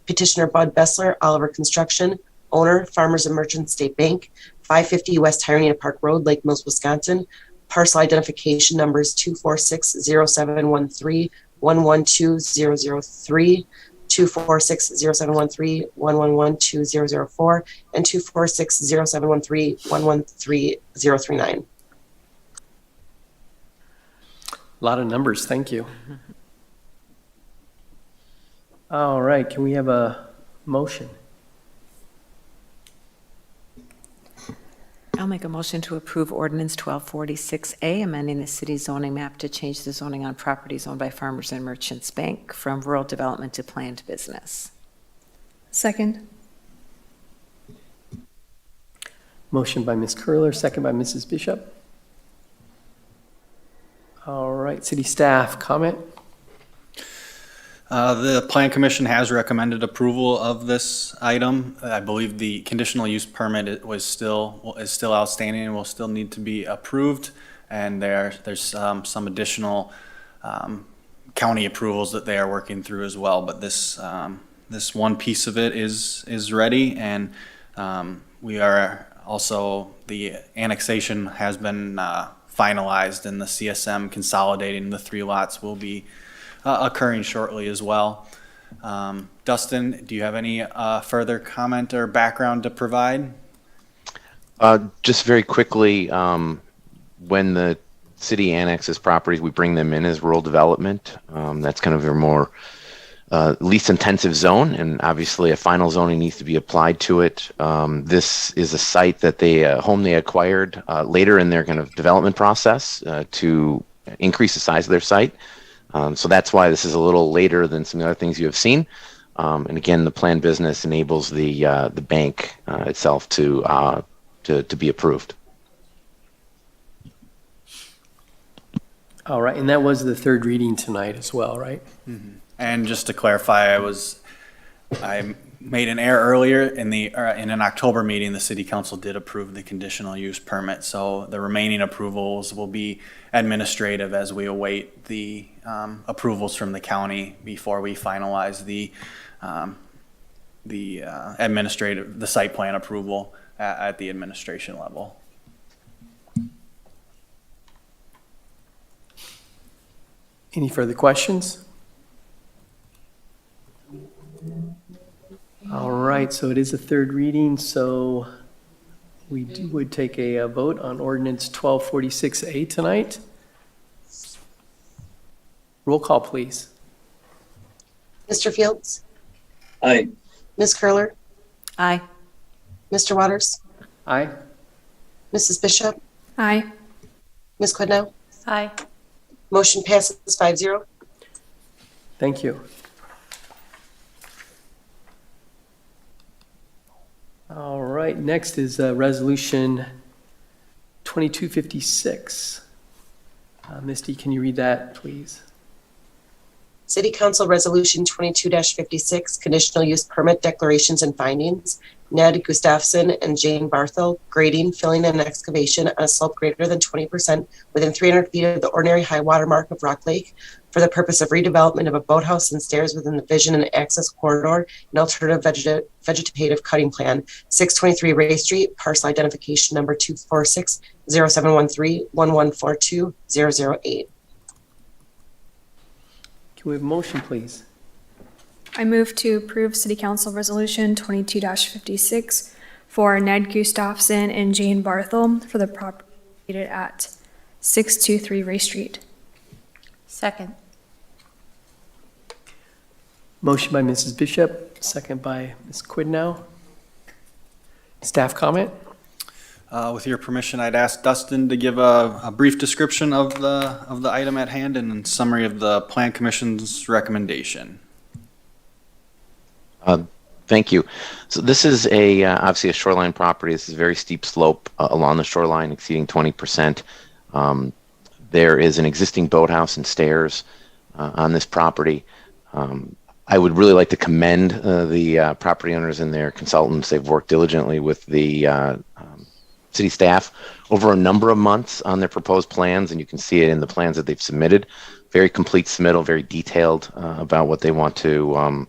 Petitioner Bud Bessler, Oliver Construction. Owner, Farmers and Merchants State Bank, 550 West Hyrenia Park Road, Lake Mills, Wisconsin. Parcel identification numbers 2460713, 112003, 2460713, 111204, and 2460713, 113039.
A lot of numbers, thank you. All right, can we have a motion?
I'll make a motion to approve Ordinance 1246A, amending the city zoning map to change the zoning on properties owned by Farmers and Merchants Bank from rural development to planned business.
Second.
Motion by Ms. Curler, second by Mrs. Bishop. All right, city staff, comment?
The Plan Commission has recommended approval of this item. I believe the conditional use permit is still outstanding and will still need to be approved. And there's some additional county approvals that they are working through as well. But this one piece of it is ready, and we are also, the annexation has been finalized, and the CSM consolidating the 3 lots will be occurring shortly as well. Dustin, do you have any further comment or background to provide?
Just very quickly, when the city annexes properties, we bring them in as rural development. That's kind of a more least intensive zone, and obviously a final zoning needs to be applied to it. This is a site that home they acquired later in their kind of development process to increase the size of their site. So that's why this is a little later than some of the other things you have seen. And again, the planned business enables the bank itself to be approved.
All right, and that was the third reading tonight as well, right?
Mm-hmm. And just to clarify, I made an error earlier in an October meeting. The city council did approve the conditional use permit, so the remaining approvals will be administrative as we await the approvals from the county before we finalize the site plan approval at the administration level.
Any further questions? All right, so it is a third reading, so we would take a vote on ordinance 1246A tonight. Roll call, please.
Mr. Fields?
Aye.
Ms. Curler?
Aye.
Mr. Waters?
Aye.
Mrs. Bishop?
Aye.
Ms. Quidno?
Aye.
Motion passes 5-0.
Thank you. All right, next is Resolution 2256. Misty, can you read that, please?
City Council Resolution 22-56, Conditional Use Permit Declarations and Findings. Ned Gustafson and Jane Barthell, grading, filling, and excavation on a slope greater than 20% within 300 feet of the ordinary high water mark of Rock Lake for the purpose of redevelopment of a boathouse and stairs within the vision and access corridor and alternative vegetative cutting plan, 623 Ray Street, parcel identification number 246-0713-1142-008.
Can we have a motion, please?
I move to approve City Council Resolution 22-56 for Ned Gustafson and Jane Barthel for the property located at 623 Ray Street.
Second.
Motion by Mrs. Bishop, second by Ms. Quidnow. Staff comment?
With your permission, I'd ask Dustin to give a brief description of the item at hand and a summary of the Plan Commission's recommendation.
Thank you. So this is obviously a shoreline property. This is a very steep slope along the shoreline, exceeding 20%. There is an existing boathouse and stairs on this property. I would really like to commend the property owners and their consultants. They've worked diligently with the city staff over a number of months on their proposed plans, and you can see it in the plans that they've submitted. Very complete submittal, very detailed about what they want to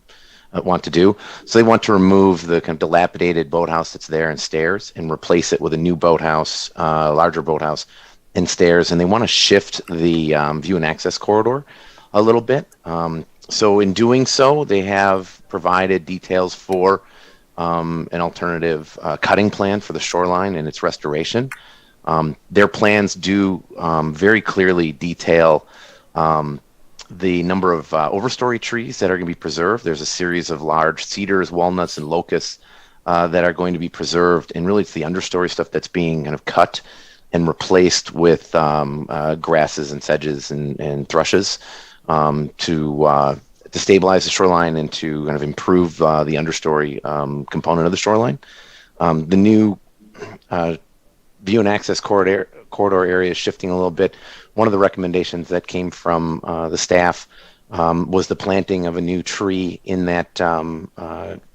do. So they want to remove the kind of dilapidated boathouse that's there and stairs and replace it with a new boathouse, larger boathouse and stairs. And they want to shift the view and access corridor a little bit. So in doing so, they have provided details for an alternative cutting plan for the shoreline and its restoration. Their plans do very clearly detail the number of overstory trees that are going to be preserved. There's a series of large cedars, walnuts, and locusts that are going to be preserved, and really it's the understory stuff that's being kind of cut and replaced with grasses and sedges and thrushes to stabilize the shoreline and to kind of improve the understory component of the shoreline. The new view and access corridor area is shifting a little bit. One of the recommendations that came from the staff was the planting of a new tree in that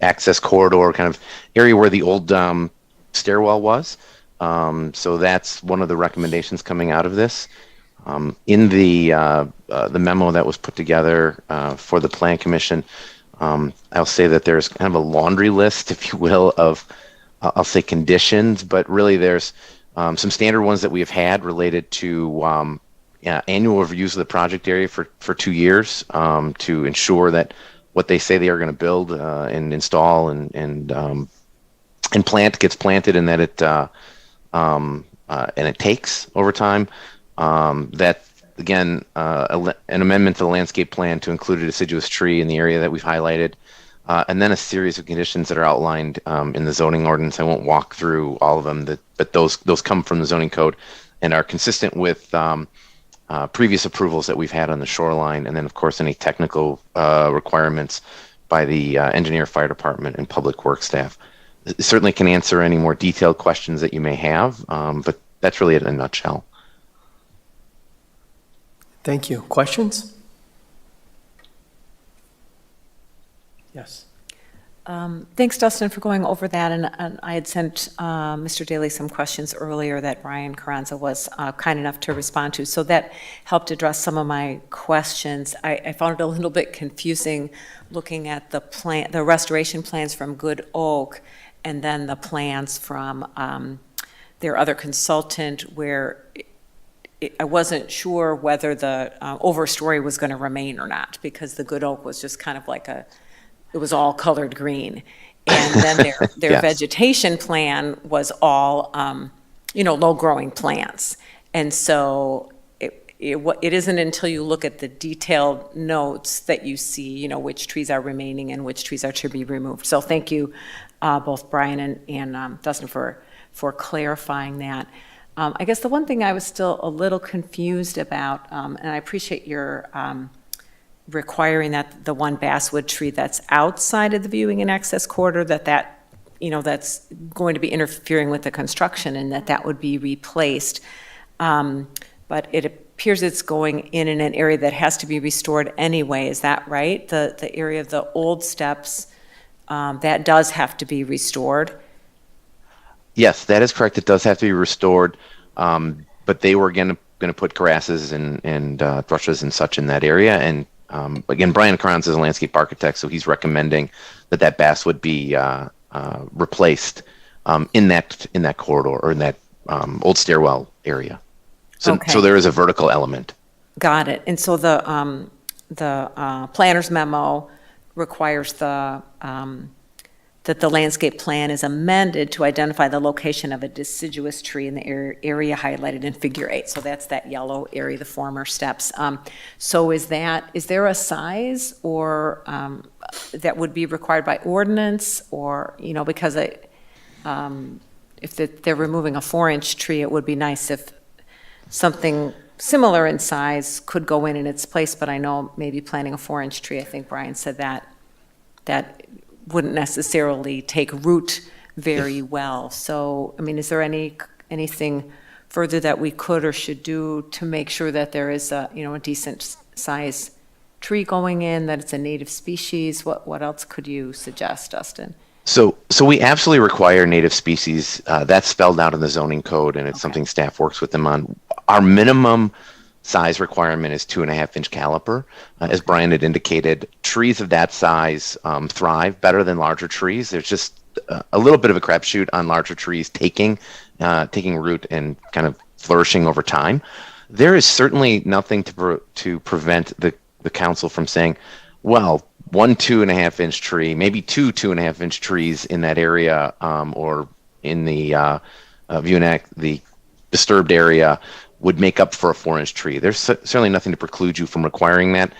access corridor kind of area where the old stairwell was. So that's one of the recommendations coming out of this. In the memo that was put together for the Plan Commission, I'll say that there's kind of a laundry list, if you will, of I'll say conditions, but really there's some standard ones that we have had related to annual reviews of the project area for 2 years to ensure that what they say they are going to build and install and plant gets planted, and that it takes over time. That again, an amendment to the landscape plan to include a deciduous tree in the area that we've highlighted, and then a series of conditions that are outlined in the zoning ordinance. I won't walk through all of them, but those come from the zoning code and are consistent with previous approvals that we've had on the shoreline, and then of course any technical requirements by the engineer, fire department, and public works staff. Certainly can answer any more detailed questions that you may have, but that's really it in a nutshell.
Thank you. Questions? Yes.
Thanks, Dustin, for going over that. And I had sent Mr. Daly some questions earlier that Brian Carranza was kind enough to respond to. So that helped address some of my questions. I found it a little bit confusing looking at the restoration plans from Good Oak and then the plans from their other consultant, where I wasn't sure whether the overstory was going to remain or not, because the Good Oak was just kind of like it was all colored green. And then their
Yes.
vegetation plan was all, low-growing plants. And so it isn't until you look at the detailed notes that you see, which trees are remaining and which trees are to be removed. So thank you, both Brian and Dustin, for clarifying that. I guess the one thing I was still a little confused about, and I appreciate your requiring that the one basswood tree that's outside of the viewing and access corridor, that's going to be interfering with the construction, and that would be replaced. But it appears it's going in an area that has to be restored anyway. Is that right? The area of the old steps that does have to be restored.
Yes, that is correct. It does have to be restored, but they were going to put grasses and brushes and such in that area. And again, Brian Carnes is a landscape architect, so he's recommending that bass would be replaced in that corridor or in that old stairwell area. So
Okay.
so there is a vertical element.
Got it. And so the planner's memo requires that the landscape plan is amended to identify the location of a deciduous tree in the area highlighted in Figure 8. So that's that yellow area, the former steps. So is there a size or that would be required by ordinance, or, because if they're removing a 4-inch tree, it would be nice if something similar in size could go in its place, but I know maybe planting a 4-inch tree, I think Brian said that wouldn't necessarily take root very well. So, is there anything further that we could or should do to make sure that there is a decent size tree going in, that it's a native species? What else could you suggest, Dustin?
So we absolutely require native species. That's spelled out in the zoning code, and it's something staff works with them on. Our minimum size requirement is 2.5-inch caliper. As Brian had indicated, trees of that size thrive better than larger trees. There's just a little bit of a crapshoot on larger trees taking root and kind of flourishing over time. There is certainly nothing to prevent the council from saying, well, one 2.5-inch tree, maybe two 2.5-inch trees in that area, or in the Vunac, the disturbed area, would make up for a 4-inch tree. There's certainly nothing to preclude you from requiring that.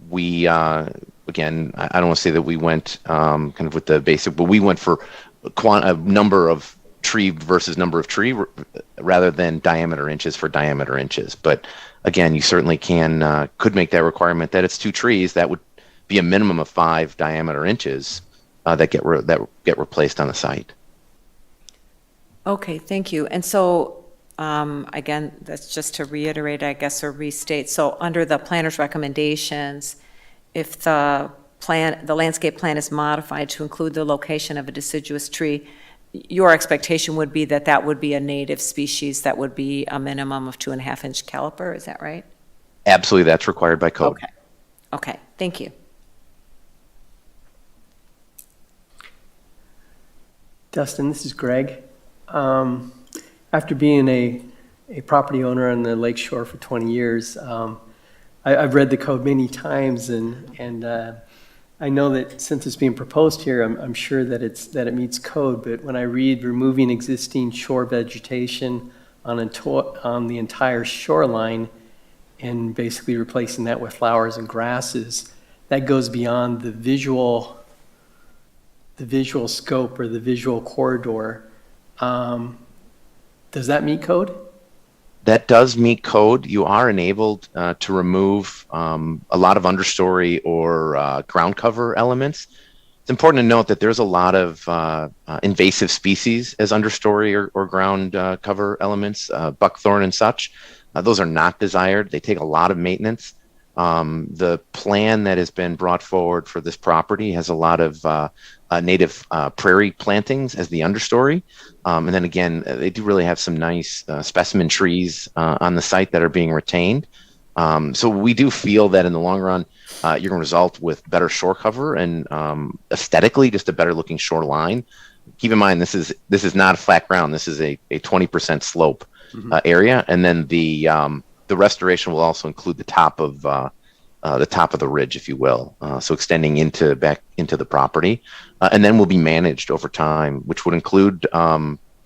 We, again, I don't want to say that we went kind of with the basic, but we went for a number of tree versus number of tree rather than diameter inches for diameter inches. But again, you certainly could make that requirement that it's 2 trees. That would be a minimum of 5 diameter inches that get replaced on the site.
Okay, thank you. And so, again, that's just to reiterate, I guess, or restate. So under the planner's recommendations, if the landscape plan is modified to include the location of a deciduous tree, your expectation would be that would be a native species that would be a minimum of 2.5-inch caliper. Is that right?
Absolutely, that's required by code.
Okay, thank you.
Dustin, this is Greg. After being a property owner on the Lakeshore for 20 years, I've read the code many times, and I know that since it's being proposed here, I'm sure that it meets code. But when I read removing existing shore vegetation on the entire shoreline and basically replacing that with flowers and grasses, that goes beyond the visual scope or the visual corridor. Does that meet code?
That does meet code. You are enabled to remove a lot of understory or ground cover elements. It's important to note that there's a lot of invasive species as understory or ground cover elements, buckthorn and such. Those are not desired. They take a lot of maintenance. The plan that has been brought forward for this property has a lot of native prairie plantings as the understory. And then again, they do really have some nice specimen trees on the site that are being retained. So we do feel that in the long run, you're going to result with better shore cover and aesthetically just a better looking shoreline. Keep in mind, this is not a flat ground. This is a 20% slope area. And then the restoration will also include the top of the ridge, if you will, so extending back into the property, and then will be managed over time, which would include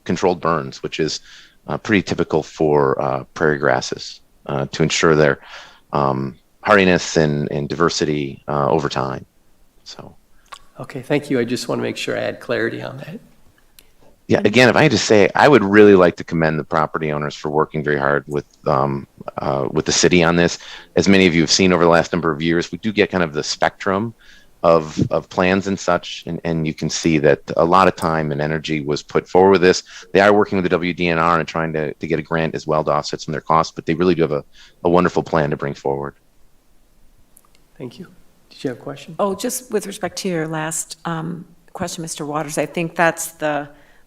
controlled burns, which is pretty typical for prairie grasses to ensure their hardiness and diversity over time. So,
Okay, thank you. I just want to make sure I had clarity on that.
yeah, again, if I had to say, I would really like to commend the property owners for working very hard with the city on this. As many of you have seen over the last number of years, we do get kind of the spectrum of plans and such, and you can see that a lot of time and energy was put forward with this. They are working with the WDNR and trying to get a grant as well to offset some of their costs, but they really do have a wonderful plan to bring forward.
Thank you. Did you have a question?
Oh, just with respect to your last question, Mr. Waters, I think that's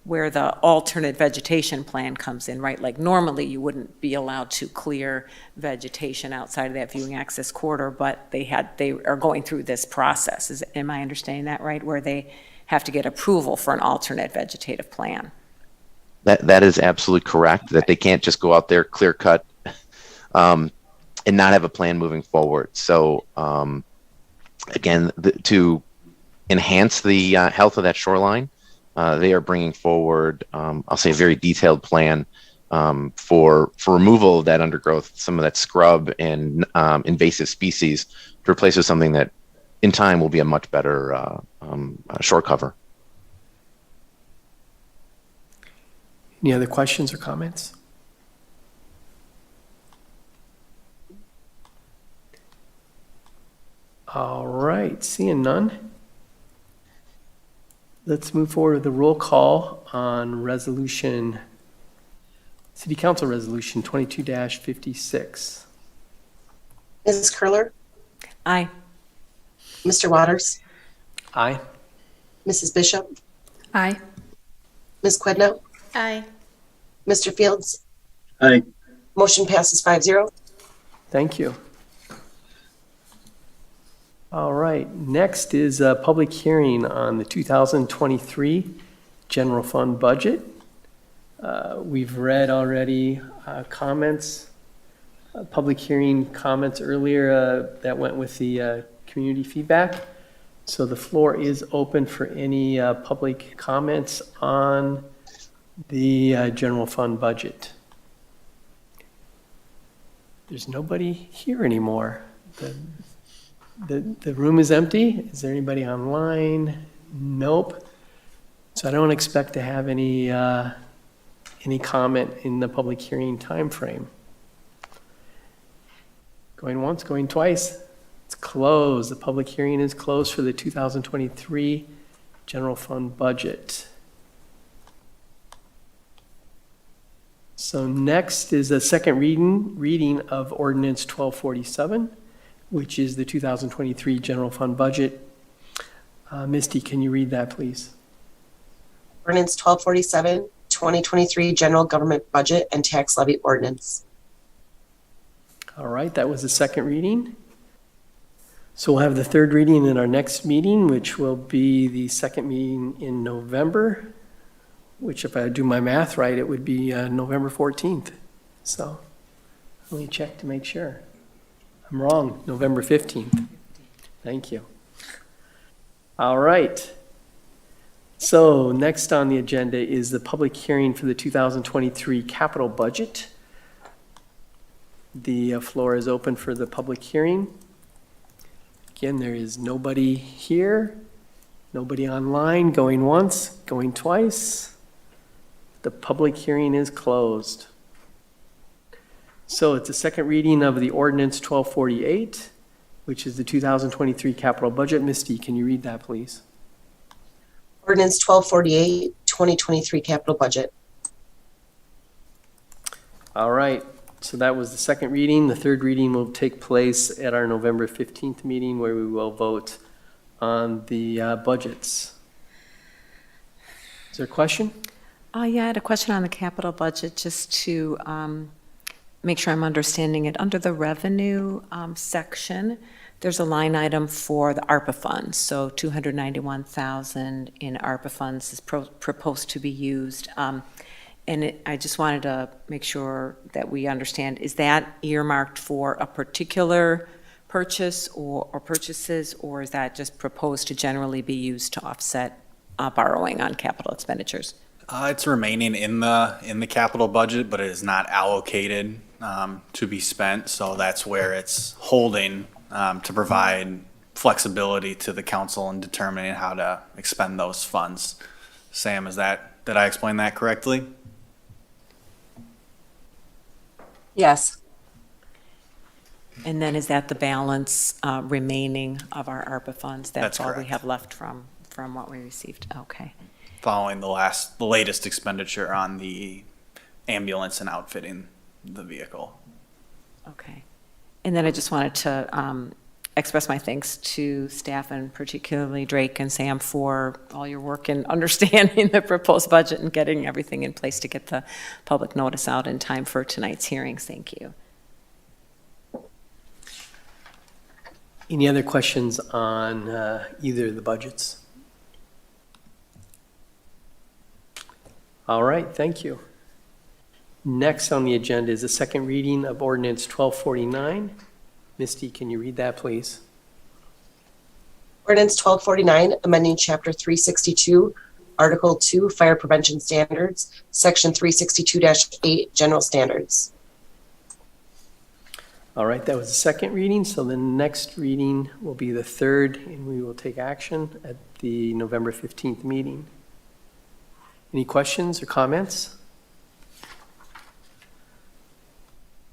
where the alternate vegetation plan comes in, right? Like normally you wouldn't be allowed to clear vegetation outside of that viewing access corridor, but they are going through this process. Am I understanding that right? Where they have to get approval for an alternate vegetative plan.
That is absolutely correct, that they can't just go out there, clear cut, and not have a plan moving forward. So, again, to enhance the health of that shoreline, they are bringing forward, I'll say, a very detailed plan for removal of that undergrowth, some of that scrub and invasive species, to replace with something that in time will be a much better shore cover.
Any other questions or comments? All right, seeing none. Let's move forward with the roll call on City Council Resolution 22-56.
Mrs. Curler,
Aye.
Mr. Waters,
Aye.
Mrs. Bishop,
Aye.
Ms. Quidno,
Aye.
Mr. Fields.
Aye.
Motion passes 5-0.
Thank you. All right, next is a public hearing on the 2023 general fund budget. We've read already comments, public hearing comments earlier that went with the community feedback. So the floor is open for any public comments on the general fund budget. There's nobody here anymore. The room is empty. Is there anybody online? Nope. So I don't expect to have any comment in the public hearing timeframe. Going once, going twice. It's closed. The public hearing is closed for the 2023 general fund budget. So next is a second reading of Ordinance 1247, which is the 2023 general fund budget. Misty, can you read that, please?
Ordinance 1247, 2023 General Government Budget and Tax Levy Ordinance.
All right, that was the second reading. So we'll have the third reading in our next meeting, which will be the second meeting in November, which if I do my math right, it would be November 14th. So let me check to make sure. I'm wrong, November 15th. Thank you. All right. So next on the agenda is the public hearing for the 2023 capital budget. The floor is open for the public hearing. Again, there is nobody here, nobody online, going once, going twice. The public hearing is closed. So it's a second reading of the Ordinance 1248, which is the 2023 capital budget. Misty, can you read that, please?
Ordinance 1248, 2023 Capital Budget.
All right, so that was the second reading. The third reading will take place at our November 15th meeting where we will vote on the budgets. Is there a question?
Yeah, I had a question on the capital budget, just to make sure I'm understanding it. Under the revenue section, there's a line item for the ARPA funds. So $291,000 in ARPA funds is proposed to be used. I just wanted to make sure that we understand, is that earmarked for a particular purchase or purchases, or is that just proposed to generally be used to offset borrowing on capital expenditures?
It's remaining in the capital budget, but it is not allocated to be spent. So that's where it's holding to provide flexibility to the council in determining how to expend those funds. Sam, did I explain that correctly?
Yes. And then is that the balance remaining of our ARPA funds?
That's
all we
correct.
have left from what we received? Okay.
Following the latest expenditure on the ambulance and outfitting the vehicle.
Okay. And then I just wanted to express my thanks to staff and particularly Drake and Sam for all your work in understanding the proposed budget and getting everything in place to get the public notice out in time for tonight's hearings. Thank you.
Any other questions on either of the budgets? All right, thank you. Next on the agenda is the second reading of Ordinance 1249. Misty, can you read that, please?
Ordinance 1249, amending Chapter 362, Article 2, Fire Prevention Standards, Section 362-8, General Standards.
All right, that was the second reading, so the next reading will be the third, and we will take action at the November 15th meeting. Any questions or comments?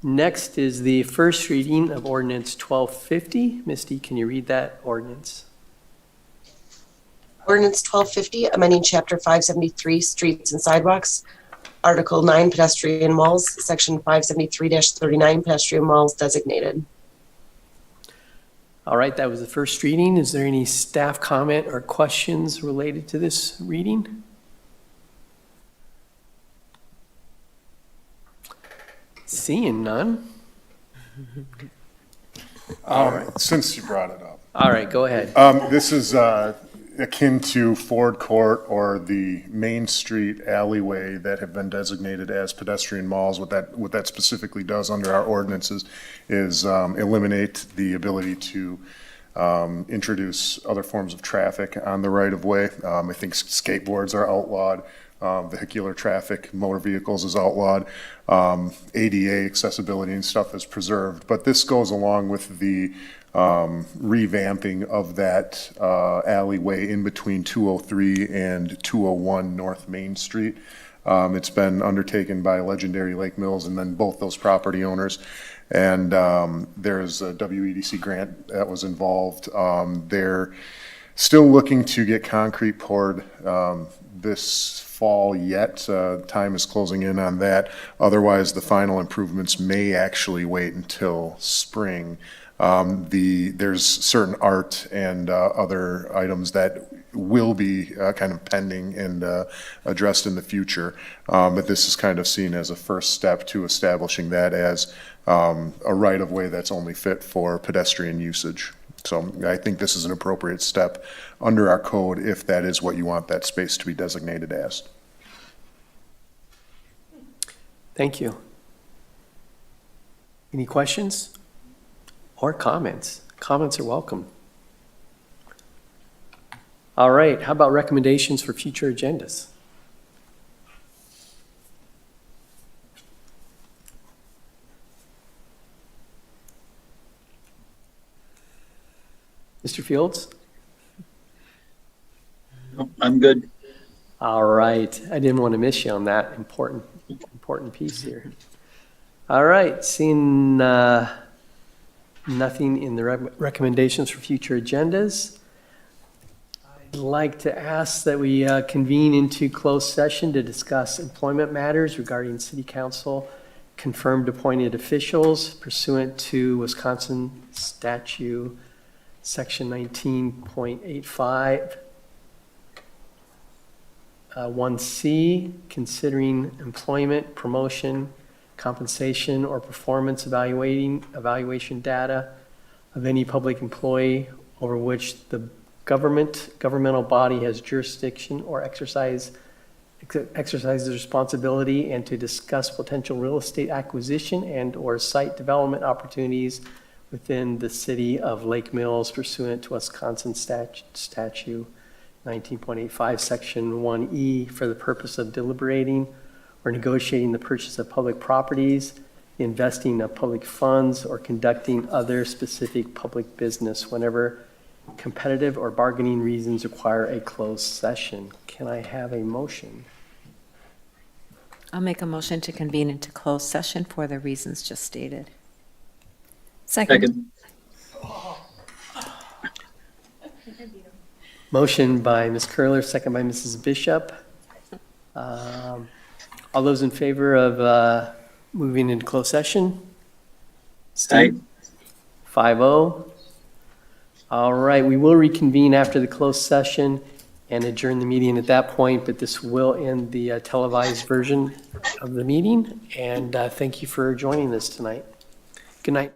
Next is the first reading of Ordinance 1250. Misty, can you read that ordinance?
Ordinance 1250, amending Chapter 573, Streets and Sidewalks, Article 9, Pedestrian Malls, Section 573-39, Pedestrian Malls designated.
All right, that was the first reading. Is there any staff comment or questions related to this reading? Seeing none.
Since you brought it up.
All right, go ahead.
This is akin to Ford Court or the Main Street alleyway that have been designated as pedestrian malls. What that specifically does under our ordinances is eliminate the ability to introduce other forms of traffic on the right-of-way. I think skateboards are outlawed. Vehicular traffic, motor vehicles is outlawed. ADA accessibility and stuff is preserved. But this goes along with the revamping of that alleyway in between 203 and 201 North Main Street. It's been undertaken by Legendary Lake Mills and then both those property owners. And there's a WEDC grant that was involved. They're still looking to get concrete poured this fall yet. Time is closing in on that. Otherwise, the final improvements may actually wait until spring. There's certain art and other items that will be kind of pending and addressed in the future. But this is kind of seen as a first step to establishing that as a right-of-way that's only fit for pedestrian usage. So I think this is an appropriate step under our code if that is what you want that space to be designated as.
Thank you. Any questions or comments? Comments are welcome. All right, how about recommendations for future agendas? Mr. Fields?
No, I'm good.
All right, I didn't want to miss you on that important piece here. All right, seeing nothing in the recommendations for future agendas, I'd like to ask that we convene into closed session to discuss employment matters regarding City Council confirmed appointed officials pursuant to Wisconsin Statute Section 19.85. 1C, considering employment, promotion, compensation, or performance evaluation data of any public employee over which the governmental body has jurisdiction or exercises responsibility, and to discuss potential real estate acquisition and or site development opportunities within the city of Lake Mills pursuant to Wisconsin statute 19.85, Section 1E, for the purpose of deliberating or negotiating the purchase of public properties, investing of public funds, or conducting other specific public business whenever competitive or bargaining reasons require a closed session. Can I have a motion?
I'll make a motion to convene into closed session for the reasons just stated.
Second.
Motion by Ms. Curler, second by Mrs. Bishop. All those in favor of moving into closed session? Steve? 5-0. All right, we will reconvene after the closed session and adjourn the meeting at that point, but this will end the televised version of the meeting. And thank you for joining us tonight. Good night.